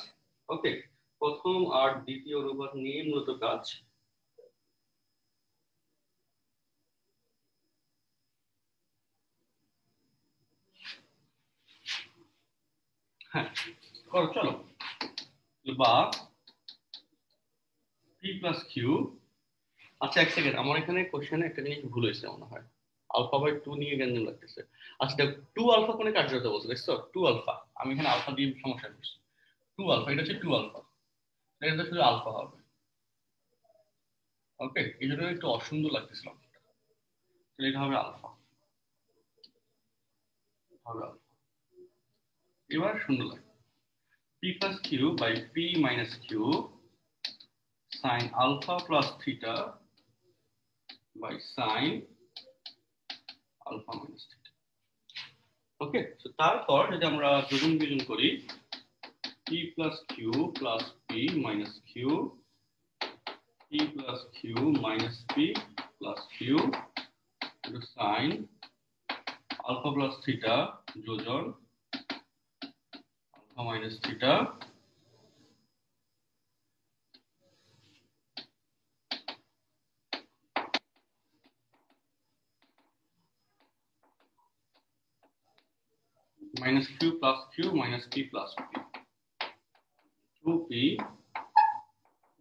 ওকে, প্রথম আর দ্বিতীয় অনুপাত নিয়ে মূলত কাজ। হ্যাঁ করো, চলো। বা পি প্লাস কিউ, আচ্ছা এক সেকেন্ড, আমার এখানে কোশ্চেনে একটা জিনিস ভুল হয়েছে মনে হয়, আলফা বাই 2 নিয়ে গেঞ্জাম লাগতেছে। আচ্ছা 2 আলফা কোনে কার্যকর বলছে, দেখছো? 2 আলফা, আমি এখানে আলফা দিয়ে সমস্যা করছি। 2 আলফা, এটা হচ্ছে 2 আলফা, এটা তো শুধু আলফা হবে, ওকে, এই জন্য একটু অসুন্দর লাগতেছিল। তাহলে এটা হবে আলফা, হবে আলফা, এবার সুন্দর লাগে। P plus q by p minus q sine alpha plus theta by sine alpha minus theta, okay. তো তারপর যদি আমরা যোজন বিয়োজন করি, p plus q plus p minus q, p plus q minus p plus q sine alpha plus theta যোজন alpha minus theta minus q plus q minus p plus p, 2p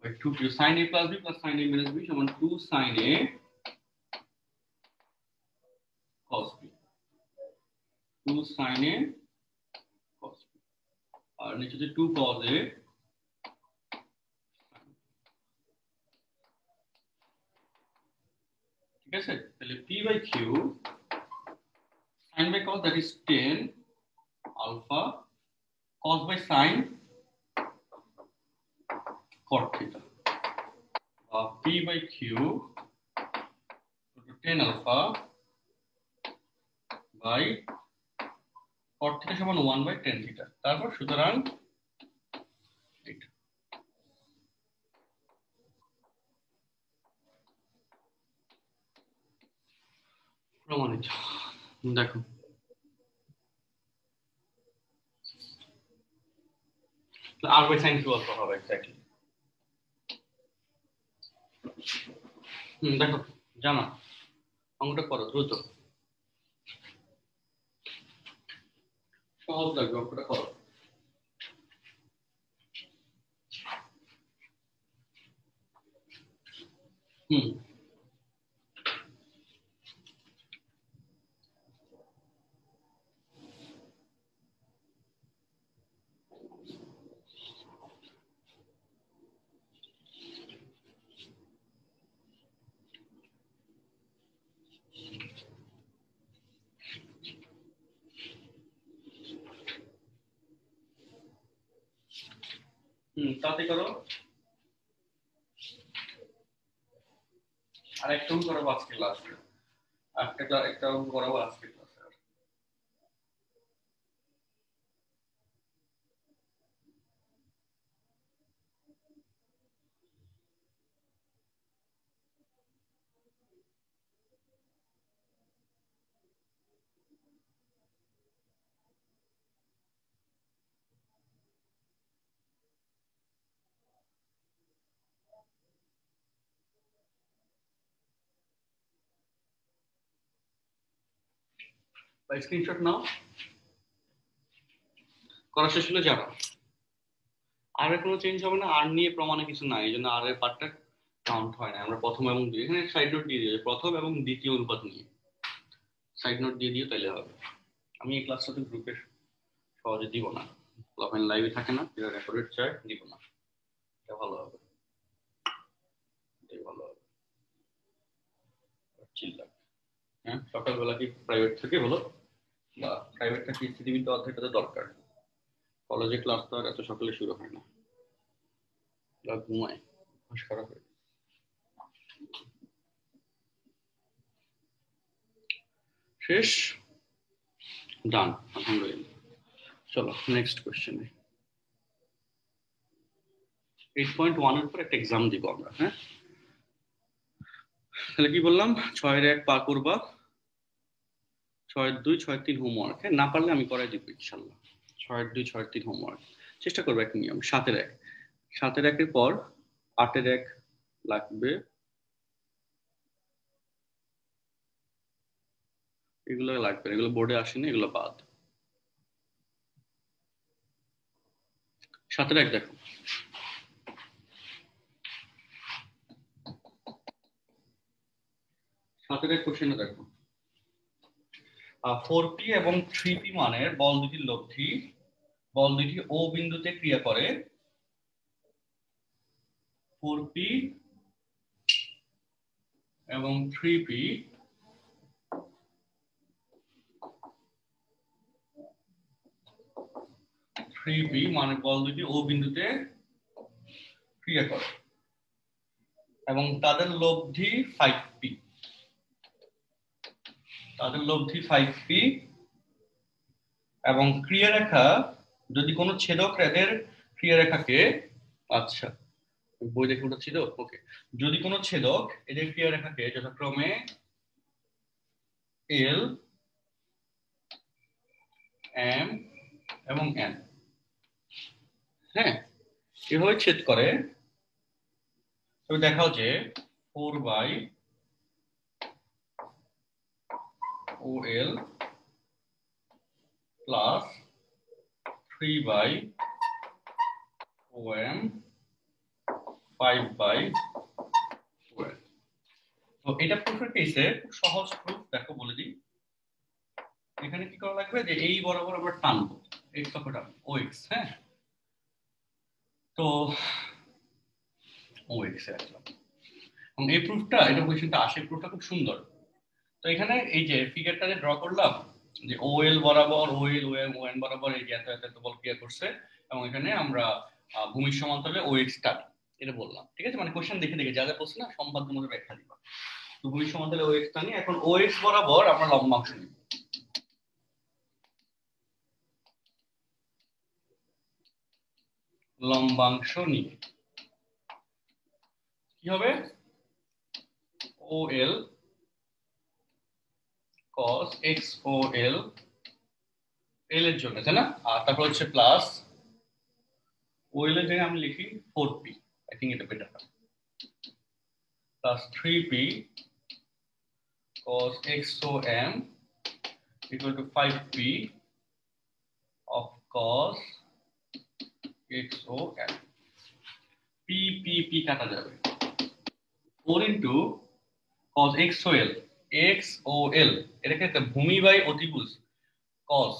by 2p sin a plus b plus sin a minus b সমান 2 sin a cos b, 2 sin a cos b, আর নিচে যে 2 cos a, ঠিক আছে? তাহলে p by q sin by cos, that is 10 alpha, cos by sin cot theta, p by q 10 alpha by cot theta সমান 1 by 10 theta। তারপর সুতরাং প্রমাণিত, দেখো আর বাই সাইন কিউ আলফা হবে এক্স্যাক্টলি। দেখো জানা, অঙ্কটা করো দ্রুত, সহজ লাগবে, অঙ্কটা করো। তাতে করো, আর একটা করাবো আজকে লাস্টে, একটা করাবো আজকে ক্লাসে। বা স্ক্রিনশট নাও, করা শেষ হলে যাবা। আর কোনো চেঞ্জ হবে না, আর নিয়ে প্রমাণে কিছু নাই, এই জন্য আর এর পার্টটা কাউন্ট হয় না। আমরা প্রথম এবং দ্বিতীয়, এখানে সাইড নোট দিয়ে দিই, প্রথম এবং দ্বিতীয় অনুপাত নিয়ে সাইড নোট দিয়ে দিয়ে তাইলে হবে। আমি এই ক্লাসটাতে গ্রুপে সহজে দিব না, অফলাইন লাইভে থাকে না, যেটা রেকর্ডেড চাই দিব না, এটা ভালো হবে, এটাই ভালো হবে। চিল্লা, হ্যাঁ সকালবেলা কি প্রাইভেট থেকে হলো, বা প্রাইভেট থেকে পৃথিবীতে অর্ধেকটা দরকার, কলেজে ক্লাস তো আর এত সকালে শুরু হয় না, ঘুমায়, ঘুষ খারাপ হয়ে। শেষ, ডান, আলহামদুলিল্লাহ। চলো নেক্সট কোশ্চেনে। 8.1 এর উপর একটা এক্সাম দিব আমরা, হ্যাঁ তাহলে কি বললাম, 6-1 পা করবা, 6-2 6-3 হোমওয়ার্ক, হ্যাঁ না পারলে আমি করাই দিব ইনশাল্লাহ। 6-2 6-3 হোমওয়ার্ক চেষ্টা করবো, এক নিয়ম 7-1, 7-1 পর 8-1 লাগবে, এগুলো লাগবে, এগুলো বোর্ডে আসেনি, এগুলো বাদ। 7-1 দেখো, 7-1 কোশ্চেনে দেখো, 4p এবং 3p মানের বল দুটির লব্ধি, বল দুটি ও বিন্দুতে ক্রিয়া করে, 4p এবং 3p মানে বল দুটি ও বিন্দুতে ক্রিয়া করে এবং তাদের লব্ধি 5p, তাদের লব্ধি 5p এবং ক্রিয়ারেখা যদি কোনো ছেদক এদের ক্রিয়ারেখাকে, আচ্ছা বই দেখে ওটা ছিল, ওকে, যদি কোনো ছেদক এদের ক্রিয়ারেখাকে যথাক্রমে এল, এম এবং এন, হ্যাঁ এভাবে ছেদ করে, তবে দেখাও যে 4/OL প্লাস 3/OM 5/OL। তো এটা প্রুফের কেসে খুব সহজ প্রুফ, দেখো বলে দিই। এখানে কি করা লাগবে, যে এই বরাবর আমরা টানবো, এক্স অক্ষ টানবো, ও এক্স, হ্যাঁ তো ও এক্স এ আসলাম, এবং এই প্রুফটা, এটা কোয়েশ্চেনটা আসে, প্রুফটা খুব সুন্দর। তো এখানে এই যে ফিগারটা যে ড্র করলাম, যে ও এল বরাবর, ও এল, ও এম, ও এন বরাবর এই যে এত এত এত বল ক্রিয়া করছে, এবং এখানে আমরা ভূমির সমান্তরালে ও এক্স টানি, এটা বললাম, ঠিক আছে, মানে কোশ্চেন দেখে দেখে যা যা বলছে না সম্পাদ্য মধ্যে ব্যাখ্যা দিবা। তো ভূমির সমান্তরালে ও এক্স টানি, এখন ও এক্স বরাবর আমরা লম্বাংশ নিব, লম্বাংশ নিয়ে কি হবে, ও এল cos x ও এল, এল এর জন্য, তাই না, আর তারপর হচ্ছে প্লাস ও এল এর জায়গায় আমি লিখি 4p, আই থিংক এটা বেটার হবে, plus 3p cos x O m equal to 5p of cos x O m, p p p কাটা যাবে, 4 into cos x ও l, x ও l এটাকে একটা ভূমি বাই অতিভুজ cos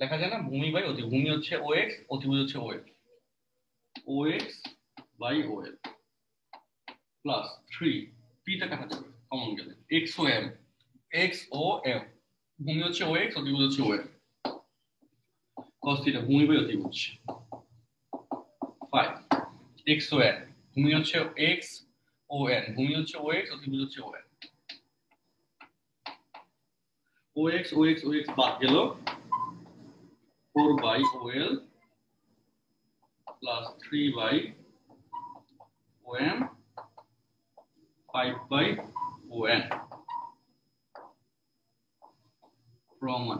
লেখা যায় না, ভূমি বাই অতিভুজ, ভূমি হচ্ছে ও এক্স, অতিভুজ হচ্ছে O L, O X by O L plus 3 P টা কাটা যাবে কমন গেলে, X O M, X O M, ভূমি হচ্ছে ও এক্স, অতিভুজ হচ্ছে ও এম, cos থিটা ভূমি বাই অতিভুজ 5 এক্স ও এন, ভূমি হচ্ছে এক্স ও এন, ভূমি হচ্ছে ও এক্স, অতিভুজ হচ্ছে O N, O X O X O X বাদ গেল, 4 by O L plus 3 by O M 5 by O N, প্রমাণ,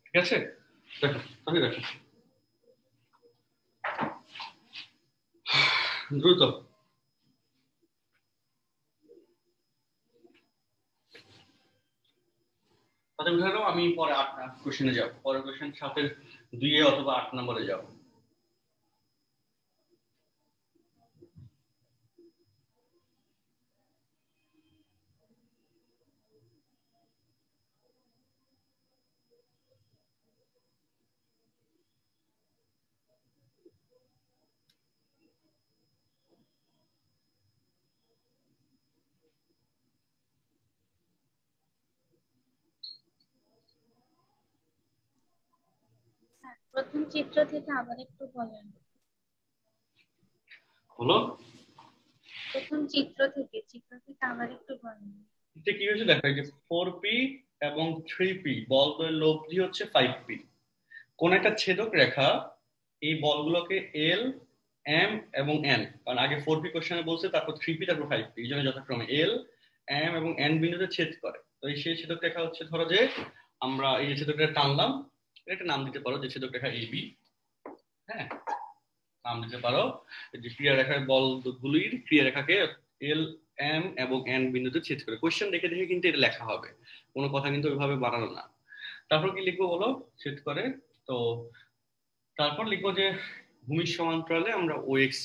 ঠিক আছে, দেখো তাহলে দেখো দ্রুত, তাদের ধরো আমি পরে 8 কোশ্চেনে যাব, পরের কোশ্চেন 7-এর 2 অথবা 8 নম্বরে যাব। প্রথম চিত্র থেকে আবার একটু বলেন। হলো প্রথম চিত্র থেকে আবার একটু বলেন। এটা কি হয়েছে দেখো, এই যে 4p এবং 3p বলগুলোর লব্ধি হচ্ছে 5p। কোন একটা ছেদক রেখা এই বলগুলোকে এল, এম এবং এন, কারণ আগে 4p কোশ্চেনে বলছে, তারপর 3p, তারপর 5p, এই জন্য যথাক্রমে এল, এম এবং এন বিন্দুতে ছেদ করে। তো এই সেই ছেদক রেখা হচ্ছে, ধরো যে আমরা এই যে ছেদক রেখা টানলাম, একটা নাম দিতে পারো যে ছেদক রেখা এবি। হ্যাঁ, নাম দিতে পারো যে ক্রিয়া রেখার বলগুলির ক্রিয়া রেখাকে এল, এম এবং এন বিন্দুতে ছেদ করে। কোশ্চেন দেখে দেখে কিন্তু এটা লেখা হবে, কোনো কথা কিন্তু ওইভাবে বানানো না। তারপর কি লিখবো বলো, ছেদ করে। তো তারপর লিখবো যে ভূমির সমান্তরালে আমরা ওএক্স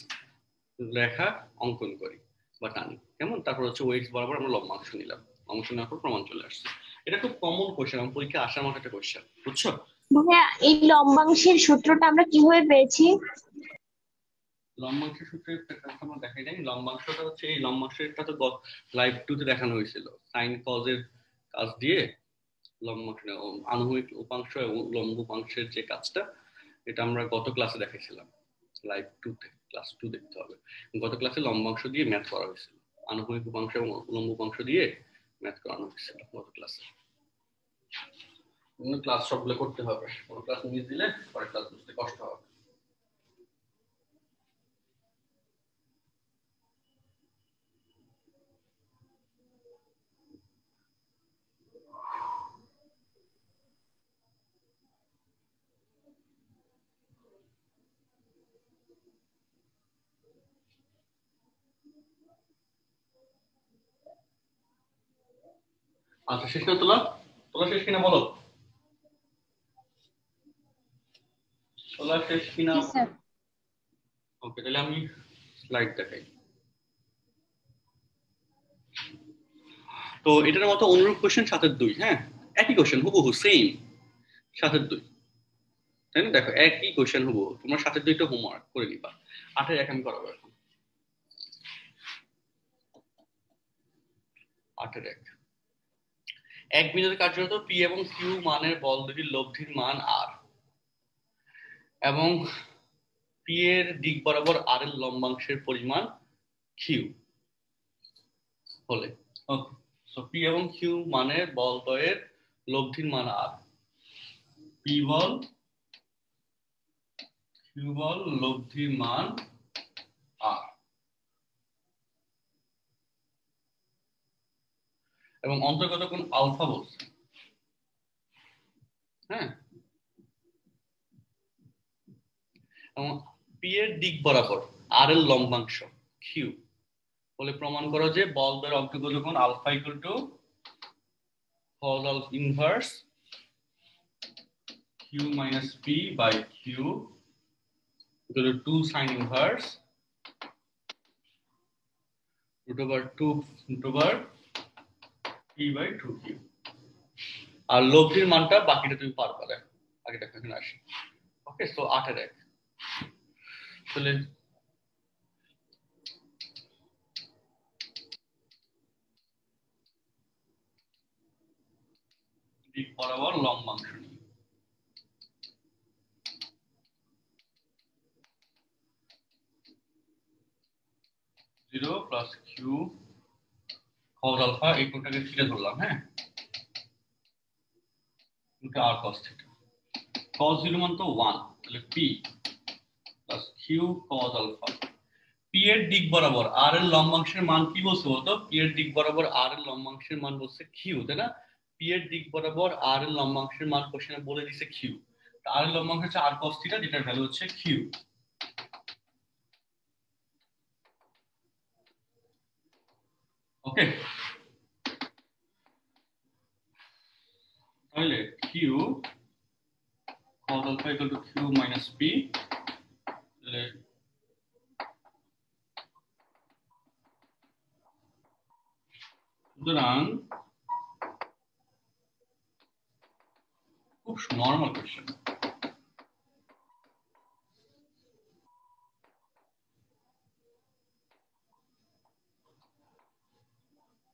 রেখা অঙ্কন করি বা টানি, কেমন? তারপর হচ্ছে ওএক্স বরাবর আমরা লম্বাংশ নিলাম, লম্বাংশ নেওয়ার পর প্রমাণ চলে আসছে। এটা খুব কমন কোশ্চেন, আমার পরীক্ষা আসার মতো একটা কোশ্চেন, বুঝছো? ভাইয়া এই লম্বাংশের সূত্রটা আমরা কিভাবে পেয়েছি? লম্বাংশের সূত্রের আমরা দেখাই নাই। লম্বাংশটা হচ্ছে, এই লম্বাংশটা তো লাইভ 2 তে দেখানো হয়েছিল, সাইন কজের কাজ দিয়ে লম্বাংশ, আনুভূমিক উপাংশ এবং লম্ব উপাংশের যে কাজটা, এটা আমরা গত ক্লাসে দেখাইছিলাম, লাইভ 2 তে, ক্লাস 2 দেখতে হবে। গত ক্লাসে লম্বাংশ দিয়ে ম্যাথ করা হয়েছিল, আনুভূমিক উপাংশ এবং উলম্ব উপাংশ দিয়ে ম্যাথ করানো হয়েছিল গত ক্লাসে। ক্লাস সবগুলো করতে হবে, কোনো ক্লাস মিস দিলে পরে ক্লাস বুঝতে কষ্ট হবে। আচ্ছা, শেষ না তোলা? তোলা শেষ কিনা বলো, তোলা শেষ কিনা? ওকে, তাহলে আমি স্লাইড দেখাই। তো এটার মতো অনুরূপ কোশ্চেন 7-এর 2, হ্যাঁ একই কোশ্চেন হুবহু সেম, 7-এর 2, তাই না? দেখো একই কোশ্চেন হুবহু, তোমরা 7-এর 2টা হোমওয়ার্ক করে নিবা। 8-এর 1 আমি করাবো এখন। 8-এর 1, এক বিন্দুতে কার্যরত পি এবং কিউ মানের বল দুটির লব্ধির মান আর, এবং পি এর দিক বরাবর আর এর লম্বাংশের পরিমাণ কিউ হলে, ওকে, সো পি এবং কিউ মানের বল দ্বয়ের লব্ধির মান আর, পি বল, কিউ বল লব্ধির মান আর, এবং অন্তর্গত কোণ আলফা বলছে। হ্যাঁ, এবং পি এর দিক বরাবর আর এর লম্বাংশ কিউ বলে প্রমাণ করো যে বল দ্বয়ের অন্তর্গত কোণ alpha equal to cos inverse q minus p by q equal to 2 sin inverse root over 2 p by 2q। আর লব্ধির মানটা বাকিটা তুমি পারবা, দেখো বাকিটা এখানে আসে। ওকে, সো 8-এর 1, তাহলে দিক বরাবর লম্বাংশ নিই। 0 plus q cos alpha, এই কোণটাকে থিটা ধরলাম, হ্যাঁ, এটা r cos থিটা। cos 0 মান তো 1, তাহলে p plus q cos alpha। p এর দিক বরাবর r এর লম্বাংশের মান কি বলছে বলতো? p এর দিক বরাবর r এর লম্বাংশের মান বলছে q, তাই না? p এর দিক বরাবর r এর লম্বাংশের মান কোশ্চেনে বলে দিছে q। r এর লম্বাংশ হচ্ছে r cos থিটা, যেটার ভ্যালু হচ্ছে q। ওকে, তাহলে Q cos alpha equal to q minus p, তাহলে সুতরাং খুব নর্মাল কোয়েশ্চেন।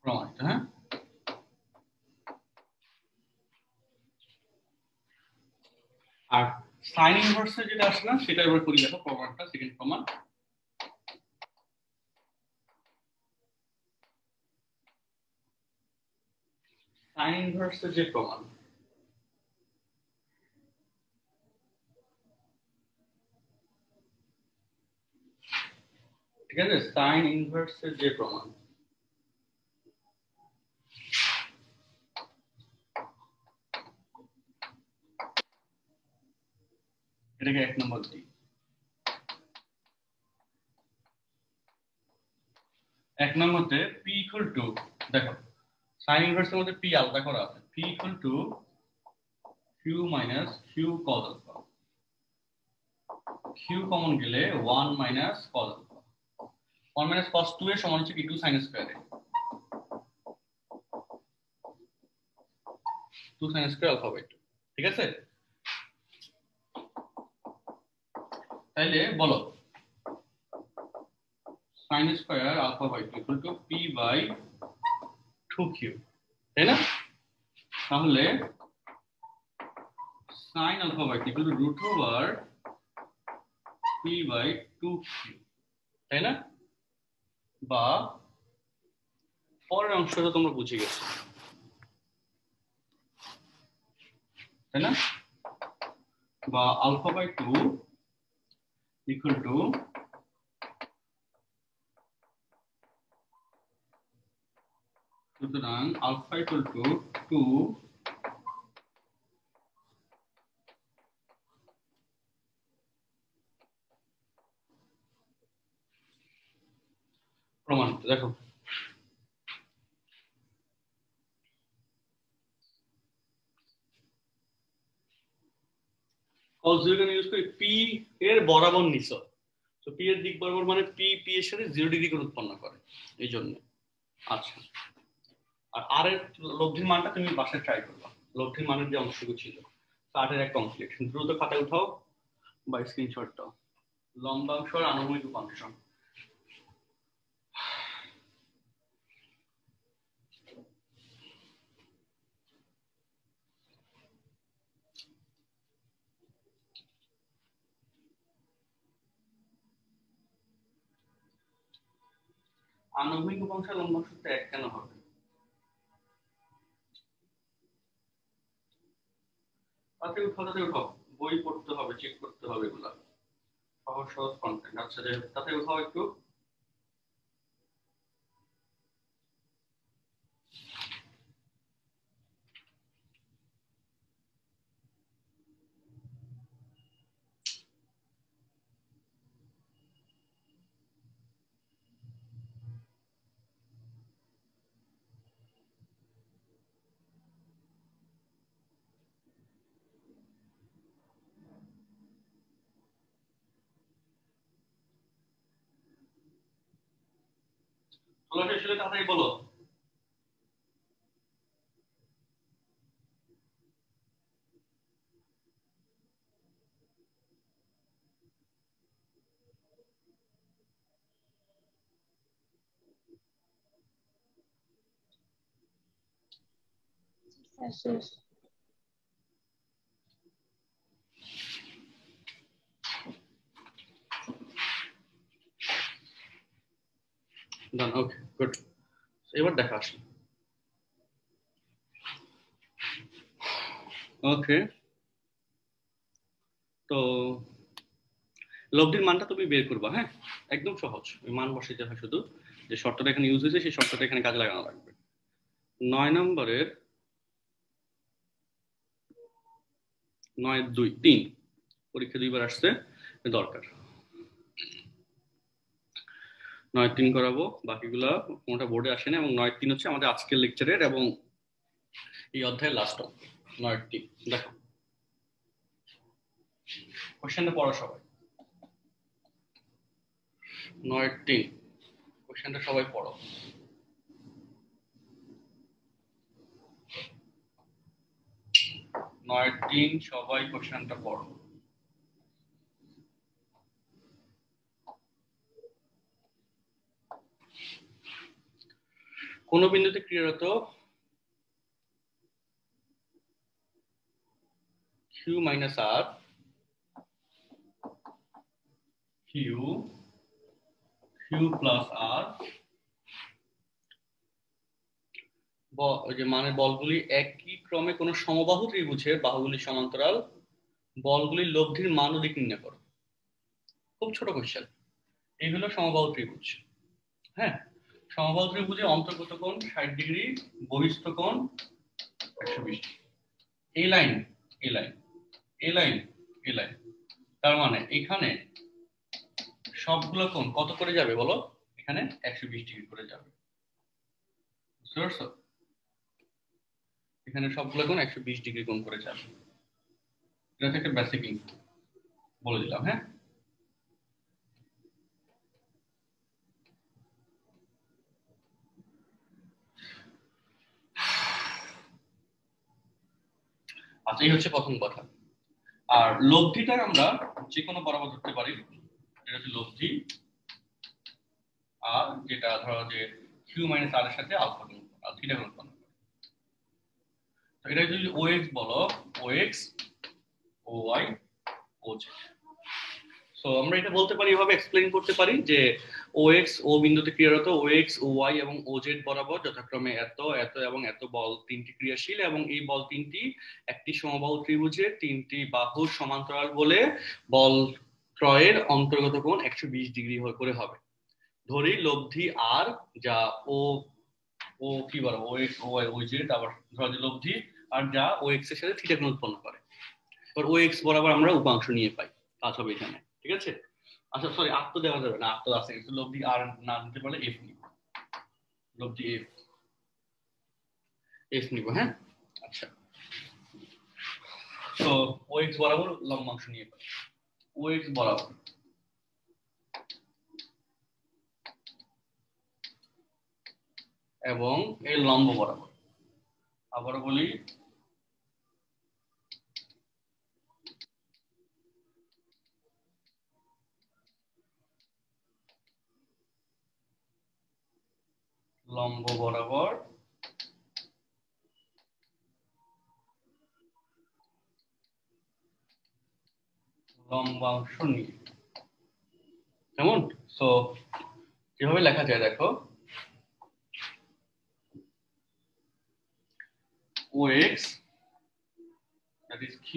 প্রমাণিত, হ্যাঁ। আর সাইন ইনভার্সে যেটা আসে না সেটা এবার করি, দেখো প্রমাণটা, সেকেন্ড প্রমাণ। সাইন ইনভার্সের যে প্রমাণ, ঠিক আছে, সাইন ইনভার্সের যে প্রমাণ, এটাকে 1 নম্বর দিই। 1 নম্বরতে p ইকুয়াল টু, দেখো সাইন ইনভার্সের মধ্যে p আলাদা করা আছে, p equal to q minus q cos alpha, q common গেলে 1 minus cos alpha, 1 minus cos 2 এর সমান হচ্ছে কি 2 sin square, 2 sin square alpha by 2, ঠিক আছে। তাইলে বলো sin square alpha by 2 equal to p by 2q, তাই না? তাহলে sin alpha by 2 equal two root over p by 2q, তাই না? বা পরের অংশটা তোমরা বুঝে গেছো, তাই না? বা আলফা বাই 2 ইকুয়াল টু সুতরাং আলফা ইকুয়াল টু 2 প্রমাণিত। দেখো cos 0 কেন ইউজ করি? p এর বরাবর নিচ, তো p এর দিক বরাবর মানে p এর সাথে 0 ডিগ্রি কোণ উৎপন্ন করে, এই জন্য। আচ্ছা, আর r এর লব্ধির মানটা তুমি বাসায় ট্রাই করবা, লব্ধির মানের যে অংশটুকু ছিল, 8 এর একটা অংশ লিখছেন, দ্রুত খাতায় উঠাও বা স্ক্রিনশট দাও। লম্বাংশ আর আনুভূমিক উপাংশ, আনুভূমিক উপাংশ আর লম্বাংশ এক কেন হবে? তাতে উঠাও, বই পড়তে হবে, চেক করতে হবে, এগুলা সহজ সহজ কন্টেন্ট। আচ্ছা, তাতে উঠাও একটু। তোলা শেষ হলে তাড়াতাড়ি বলো। ডান, ওকে, গুড। এবার দেখা আসলে ওকে। তো লব্ধির মানটা তুমি বের করবা, হ্যাঁ, একদম সহজ, ওই মান বসাইতে হয়, শুধু যে শর্তটা এখানে ইউজ হয়েছে সেই শর্তটা এখানে কাজে লাগানো লাগবে। 9 নম্বরের 9-2-3 পরীক্ষা 2বার আসছে, দরকার 9-3 করাবো, বাকিগুলা কোনটা বোর্ডে আসে না, এবং 9-3 হচ্ছে আমাদের আজকের লেকচারের এবং এই অধ্যায়ের লাস্ট অঙ্ক। 9টি। দেখো কোশ্চেনটা পড়ো সবাই। 9টি কোশ্চেনটা সবাই পড়ো। সবাই কোশ্চেনটা পড়ো। কোন বিন্দুতে ক্রিয়ারত q minus r q plus r মানে বলগুলি একই ক্রমে কোন সমবাহু ত্রিভুজের বাহুগুলি সমান্তরাল, বলগুলির লব্ধির মান ও দিক নির্ণয় করো। খুব ছোট কোশ্চেন। এই হলো সমবাহু ত্রিভুজ। হ্যাঁ, সমবাহু ত্রিভুজের অন্তর্গত কোণ 60 ডিগ্রি, বহিস্থ কোণ 120 ডিগ্রি। এই লাইন এই লাইন এই লাইন এই লাইন, তার মানে এখানে সবগুলো কোণ কত করে যাবে বলো? এখানে 120 ডিগ্রি করে যাবে। বুঝতে পারছো? এখানে সবগুলো কোণ 120 ডিগ্রি কোণ করে যাবে। এটা একটা বেসিক ইনফো বলে দিলাম। হ্যাঁ, আচ্ছা, এই হচ্ছে প্রথম কথা। আর লব্ধিটা আমরা যে কোনো বরাবর ধরতে পারি। এটা হচ্ছে লব্ধি, আর যেটা ধরো যে q মাইনাস r এর সাথে আলফা গুণ আর থিটা গুণ করে। তো এটা যদি OX বলো, OX OY OZ। সো আমরা এটা বলতে পারি, এভাবে এক্সপ্লেইন করতে পারি যে OX ও বিন্দুতে ক্রিয়ারত OX OY এবং OZ বরাবর যথাক্রমে এত এত এবং এত বল তিনটি ক্রিয়াশীল, এবং এই বল তিনটি একটি সমবাহু ত্রিভুজের তিনটি বাহুর সমান্তরাল বলে বল ত্রয়ের অন্তর্গত কোণ 120 ডিগ্রি করে হবে। ধরি লব্ধি আর যা ও কি বলো OX OY OZ, আবার ধরো যে লব্ধি আর যা OX এর সাথে থিটা কোণ উৎপন্ন করে। এবার OX বরাবর আমরা উপাংশ নিয়ে পাই, কাজ হবে এখানে। ঠিক আছে? আচ্ছা সরি, আর তো দেওয়া যাবে না, আর তো আছে কিন্তু লব্ধি আর না দিতে পারলে এফ নিব, লব্ধি এফ নিব। হ্যাঁ, আচ্ছা, তো OX বরাবর লম্বাংশ নিয়ে পাই। OX বরাবর এবং এই লম্ব বরাবর, আবার বলি লম্ব বরাবর লম্বাংশ নিয়ে। কেমন? সো কিভাবে লেখা যায় দেখো, OX that is q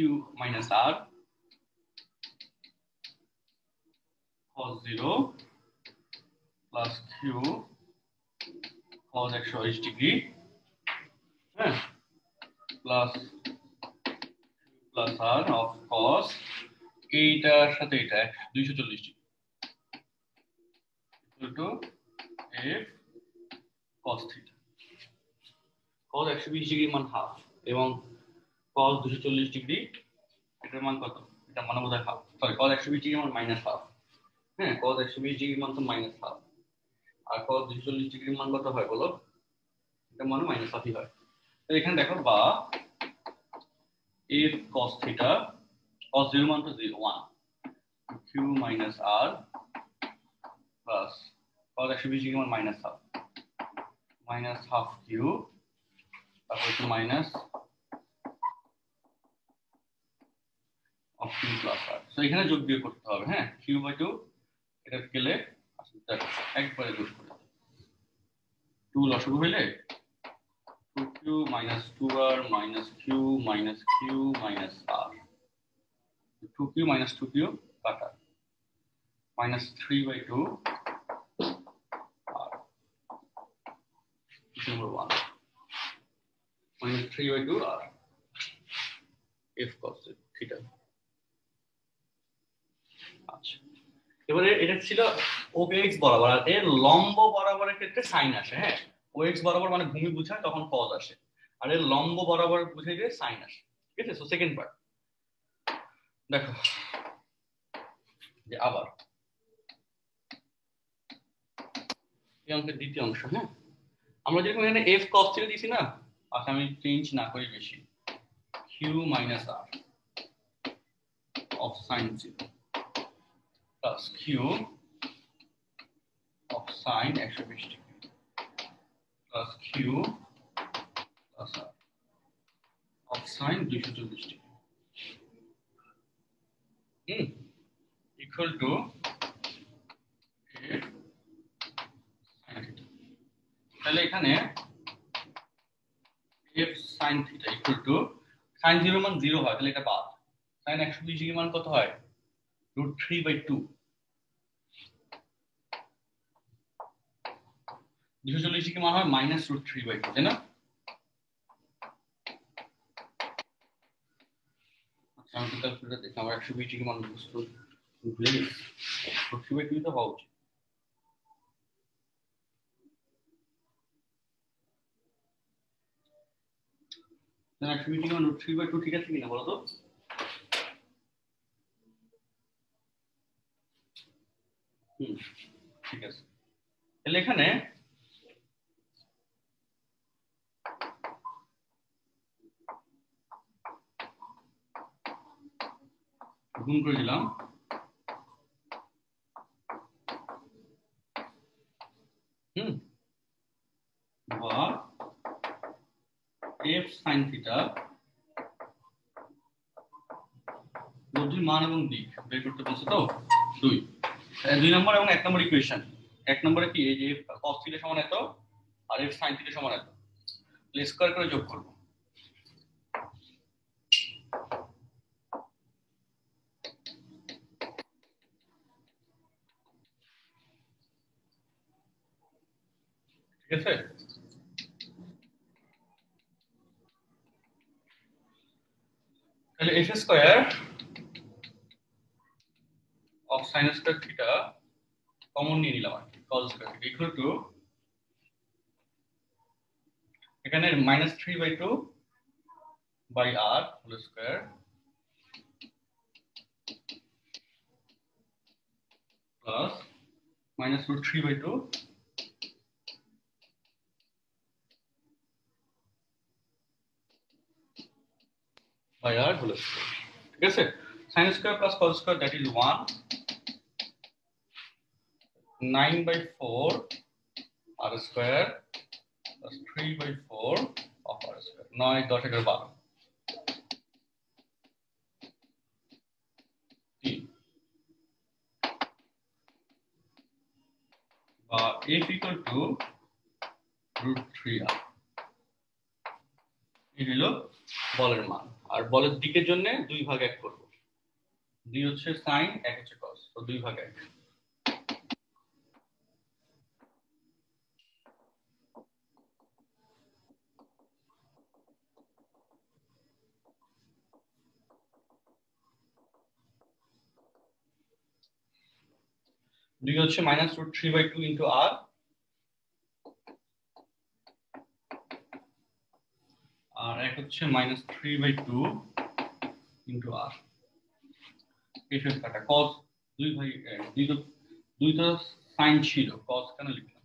minus r cos 0 plus q cos 120 degree, হ্যাঁ, প্লাস r of cos এইটার সাথে এটা 240 degree equal to f cos theta। cos 120 degree মান হাফ এবং cos 240 ডিগ্রি এটার মান কত? এটা মানে বোধহয় হাফ, সরি cos 120 ডিগ্রি মান মাইনাস হাফ। হ্যাঁ, cos 120 ডিগ্রি মান তো মাইনাস হাফ, আর cos 240 ডিগ্রি মান কত হয় বলো? এটা মানে মাইনাস হাফই হয়। তো এখানে দেখো, বা f cos theta, cos 0 মান তো 0 1 q minus r plus cos 120 degree মান মাইনাস হাফ q, তারপর একটু minus of q plus r। So এখানে যোগ বিয়োগ করতে হবে। হ্যাঁ, q বাই 2 এটা গেলে দেখো একবারে যোগ করে 2 লসাগু হইলে 2q minus 2r minus q minus q minus r, 2q minus 2q কাটা, minus 3 by 2 r number 1 minus 3 by 2 r f cos theta। আচ্ছা, এবারে এটা ছিল OX বরাবর, আর এর লম্ব বরাবরের ক্ষেত্রে সাইন আসে। হ্যাঁ, OX বরাবর মানে ভূমি বোঝায়, তখন cos আসে। আর এর লম্ব বরাবর বুঝে দিয়ে সাইন আসে। ঠিক আছে, সো সেকেন্ড পার্ট দেখো যে আবার এই অঙ্কের দ্বিতীয় অংশ। হ্যাঁ, আমরা যেরকম এখানে এফ কস থিটা দিছি না, আচ্ছা আমি চেঞ্জ না করি বেশি, q minus r of sine theta plus q of sine 120 degree plus q plus r of sine 240 degree equal to তাহলে এখানে f sin theta equal to sin 0 মান 0 হয়, তাহলে এটা বাদ। sin 120 ডিগ্রি মান কত হয়? √3/2। 240 ডিগ্রি মান হয় -√3/2, তাই না? আচ্ছা আমি ক্যালকুলেটর দেখি, আমার 120 ডিগ্রি মান বুঝতে ভুলে গেছি। √3/2 তো হওয়া উচিত। তাহলে 120 ডিগ্রি মান √3/2 ঠিক আছে কিনা বলো তো? ঠিক আছে, তাহলে এখানে গুণ করে দিলাম বা f sin থিটা দুই মান এবং দিক বের করতে বলছে তো, দুই নম্বর এবং 1 নম্বর ইকুয়েশন। 1 নম্বরে কি এই যে cos থিটা সমান এত আর f sin থিটা সমান এত, স্কয়ার করে যোগ করব। ঠিক আছে, তাহলে f square of sin square theta common নিয়ে নিলাম আর কি, cos square theta equal to এখানে -3/2 by r whole square plus -√3/2 by r whole square. ঠিক আছে, sin square plus cos square that is 1 9/4 r square plus 3/4 of r square. 9 10 11 12 বা f equal to √3r। এই হলো বলের মান, আর বলের দিকের জন্য 2/1 করব। 2 হচ্ছে sin, 1 হচ্ছে cos, তো 2/1। দুই হচ্ছে -√3/2 ইন্টু r আর 1 হচ্ছে -3/2 ইন্টু r। এফএফ কাটা cos 2 তো sin ছিল, cos কেন লিখলাম?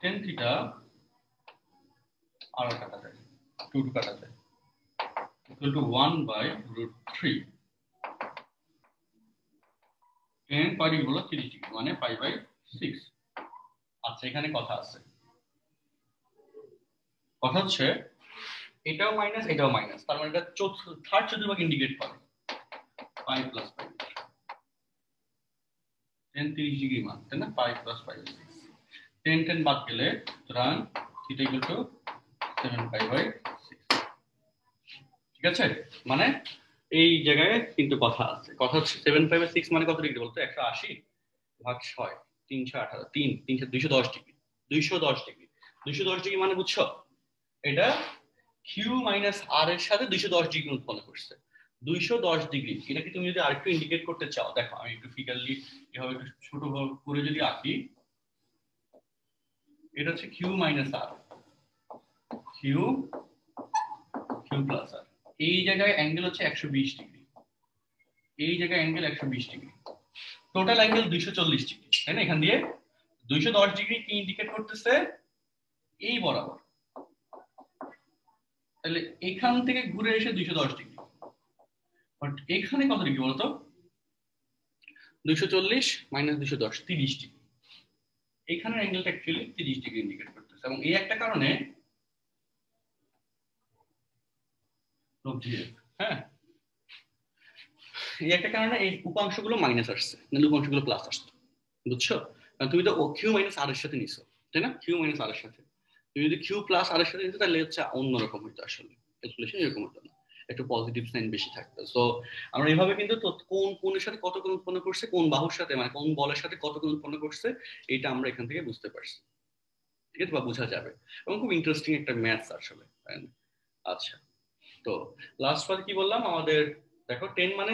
tan থিটা আর কাটা যায়, 2 কাটা যায়, equal to 1/√3। tan পারি হলো 30 ডিগ্রি মানে 5/6। আচ্ছা এখানে কথা আছে, কথা হচ্ছে এটাও মাইনাস এটাও মাইনাস, তার মানে এটা থার্ড চতুর্ভাগ ইন্ডিকেট করে 5 + 5। tan 30 ডিগ্রি মান, তাই না? 5 + 5 6। tan বাদ গেলে সুতরাং থিটা ইকুয়াল টু 7π/6। ঠিক আছে, মানে এই জায়গায় কিন্তু কথা আছে, কথা হচ্ছে 7π/6 মানে কত ডিগ্রি বলতো? 180 ভাগ 6 318 210 ডিগ্রি। 210 ডিগ্রি 210 ডিগ্রি মানে বুঝছো, এটা q - r এর সাথে 210 ডিগ্রি উৎপন্ন করছে। 210 ডিগ্রি। এটা কি তুমি যদি আরেকটু ইন্ডিকেট করতে চাও, দেখো আমি একটু ফিগারলি এভাবে একটু ছোট করে যদি আঁকি, এটা হচ্ছে কিউ মাইনাস আর, কিউ প্লাস আর। এই জায়গায় অ্যাঙ্গেল হচ্ছে 120 ডিগ্রি, এই জায়গায় angle 120 degree, total angle 240 degree, তাই না? এখান দিয়ে 210 ডিগ্রি কি ইন্ডিকেট করতেছে? এই বরাবর। তাহলে এখান থেকে ঘুরে এসে 210 ডিগ্রি, বাট এখানে কত ডিগ্রি বলতো? 240 মাইনাস 210, 30 ডিগ্রি। এখানে অ্যাঙ্গেলটা অ্যাকচুয়ালি 30 ডিগ্রি ইন্ডিকেট করতেছে, এবং এই একটা কারণে হ্যাঁ, এই একটা কারণে এই উপাংশগুলো মাইনাস আসছে, মানে উপাংশগুলো প্লাস আসছে, বুঝছো? কারণ তুমি তো কিউ মাইনাস আর এর সাথে নিছো, তাই না? কিউ মাইনাস আর এর সাথে, তুমি যদি কিউ প্লাস আর এর সাথে নিতে তাহলে হচ্ছে অন্যরকম হইতো, আসলে ক্যালকুলেশন এরকম হতো না, একটু পজিটিভ সাইন বেশি থাকতো। সো আমরা এইভাবে কিন্তু কোন কোণের সাথে কত কোণ উৎপন্ন করছে, কোন বাহুর সাথে মানে কোন বলের সাথে কত কোণ উৎপন্ন করছে, এটা আমরা এখান থেকে বুঝতে পারছি, ঠিক আছে, বা বোঝা যাবে। এবং খুব ইন্টারেস্টিং একটা ম্যাথস আসলে। আচ্ছা, তো লাস্ট বার কি বললাম আমাদের, দেখো টেন মানে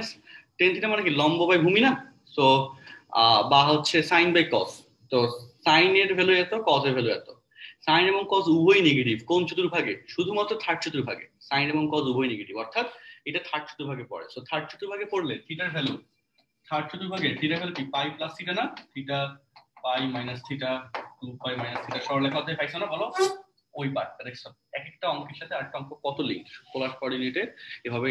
টেন থিটা মানে কি লম্ব বাই ভূমি না? সো বা হচ্ছে সাইন বাই কস। তো সাইন এর ভ্যালু এত, কস এর ভ্যালু এত। সাইন এবং কস উভয় নেগেটিভ কোন চতুর্ভাগে? শুধুমাত্র থার্ড চতুর্ভাগে সাইন এবং কস উভয় নেগেটিভ, অর্থাৎ এটা থার্ড চতুর্ভাগে পড়ে। সো থার্ড চতুর্ভাগে পড়লে থিটার ভ্যালু, থার্ড চতুর্ভাগে থিটার ভ্যালু কি পাই প্লাস থিটা না? থিটা পাই মাইনাস থিটা 2 পাই মাইনাস থিটা সরলরেখা দিয়ে পাইছো না? বলো ওই পার্টটা দেখছো? এক একটা অঙ্কের সাথে আরেকটা অঙ্ক কত লিঙ্ক, পোলার কোঅর্ডিনেটে এভাবে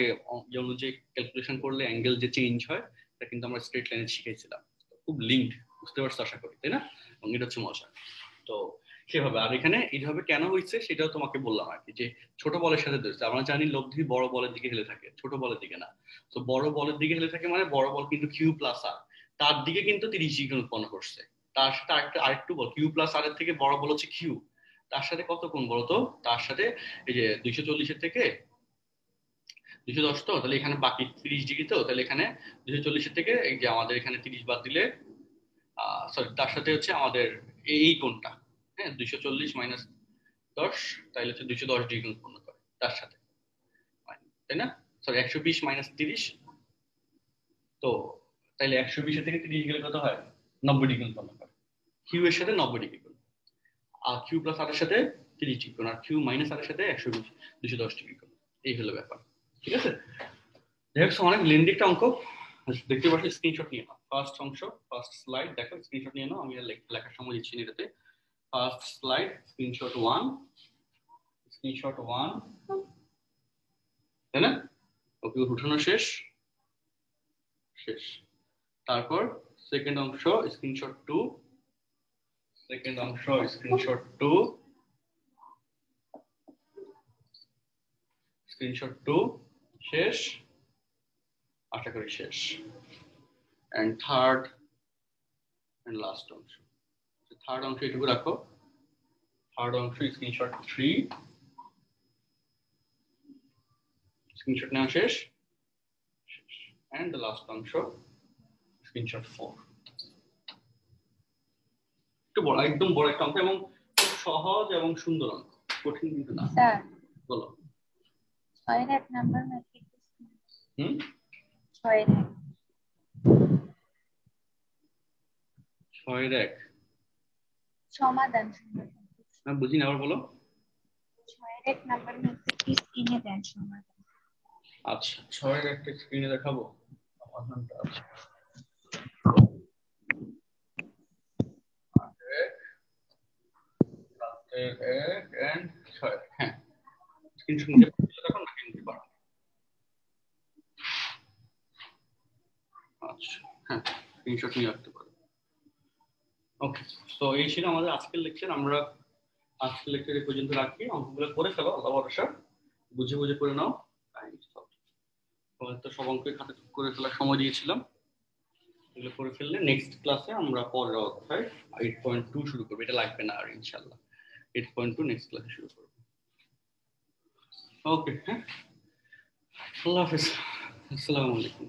অনুযায়ী ক্যালকুলেশন করলে অ্যাঙ্গেল যে চেঞ্জ হয় এটা কিন্তু আমরা স্ট্রেট লাইনে শিখেছিলাম। খুব লিঙ্কড, বুঝতে পারছো আশা করি, তাই না? এবং এটা হচ্ছে মজা। তো সেভাবে, আর এখানে এইভাবে কেন হয়েছে সেটাও তোমাকে বললাম আর কি, যে ছোট বলের সাথে ধরছে। আমরা জানি লব্ধি বড় বলের দিকে হেলে থাকে, ছোট বলের দিকে না। তো বড় বলের দিকে হেলে থাকে মানে বড় বল কিন্তু কিউ প্লাস আর, তার দিকে কিন্তু 30 ডিগ্রি উৎপন্ন করছে। তার সাথে আরেকটু বল, কিউ প্লাস আর এর থেকে বড় বল হচ্ছে কিউ, তার সাথে কত কোণ বলতো? তার সাথে এই যে 240 এর থেকে 210, তো তাহলে এখানে বাকি 30 ডিগ্রি, তো তাহলে এখানে 240 এর থেকে এই যে আমাদের এখানে 30 বাদ দিলে সরি, তার সাথে হচ্ছে আমাদের এই কোণটা, হ্যাঁ 240 মাইনাস 10, তাহলে হচ্ছে 210 ডিগ্রি উৎপন্ন করে তার সাথে, তাই না? সরি 120 মাইনাস 30, তো তাহলে 120 এর থেকে 30 গেলে কত হয়? 90 ডিগ্রি উৎপন্ন করে। কিউ এর সাথে 90 ডিগ্রি কোণ, আর কিউ প্লাস আর এর সাথে 30 ডিগ্রি কোণ, আর কিউ মাইনাস আর এর সাথে 120 210 ডিগ্রি কোণ। এই হলো ব্যাপার, ঠিক আছে? দেখো অনেক লেন্দি একটা অঙ্ক, দেখতে পাচ্ছি। স্ক্রিনশট নিয়ে নাও ফার্স্ট অংশ, ফার্স্ট স্লাইড, দেখো স্ক্রিনশট নিয়ে নাও, আমি লেখার সময় দিচ্ছি না এটাতে। ফার্স্ট স্লাইড, স্ক্রিনশট 1, স্ক্রিনশট 1, তাই না? ওকে, উঠানো শেষ, শেষ। তারপর সেকেন্ড অংশ, স্ক্রিনশট 2, সেকেন্ড অংশ স্ক্রিনশট 2, স্ক্রিনশট 2, শেষ, আশা করি শেষ। এন্ড থার্ড এন্ড লাস্ট অংশ, থার্ড অংশ এটুকু রাখো। থার্ড অংশ স্ক্রিনশট 3, স্ক্রিনশট নেওয়া শেষ, এন্ড দ্য লাস্ট অংশ স্ক্রিনশট 4। একটু বড়, একদম বড় একটা অঙ্ক, এবং খুব সহজ এবং সুন্দর অঙ্ক, কঠিন কিন্তু না। স্যার বলো। 6 এর 1 নাম্বার ম্যাট্রিক্স। 6 এর 1, 6 এর 1 সমাধান। আমি বুঝি না, আবার বলো। 6 এর 1 নাম্বার ম্যাট্রিক্স স্ক্রিনে দেন সমাধান। আচ্ছা, 6 এর একটা স্ক্রিনে দেখাবো সমাধানটা। আচ্ছা, এন্ড 6, হ্যাঁ স্ক্রিনশট নিতে তখন নাকি নিতে পারো। আচ্ছা, হ্যাঁ স্ক্রিনশট নিয়ে রাখতে পারো। ওকে, তো এই ছিল আমাদের আজকের লেকচার। আমরা আজকের লেকচার এই পর্যন্ত রাখি। অঙ্কগুলো করে ফেলো, আল্লাহ ভরসা, বুঝে বুঝে করে নাও। তো সব অঙ্কের খাতে করে ফেলার সময় দিয়েছিলাম, এগুলো করে ফেললে নেক্সট ক্লাসে আমরা পরের অধ্যায় 8.2 শুরু করবো। এটা লাগবে না আর, ইনশাল্লাহ 8.2 নেক্সট ক্লাসে শুরু করবো। ওকে, হ্যাঁ, আল্লাহ হাফেজ, আসসালামু আলাইকুম।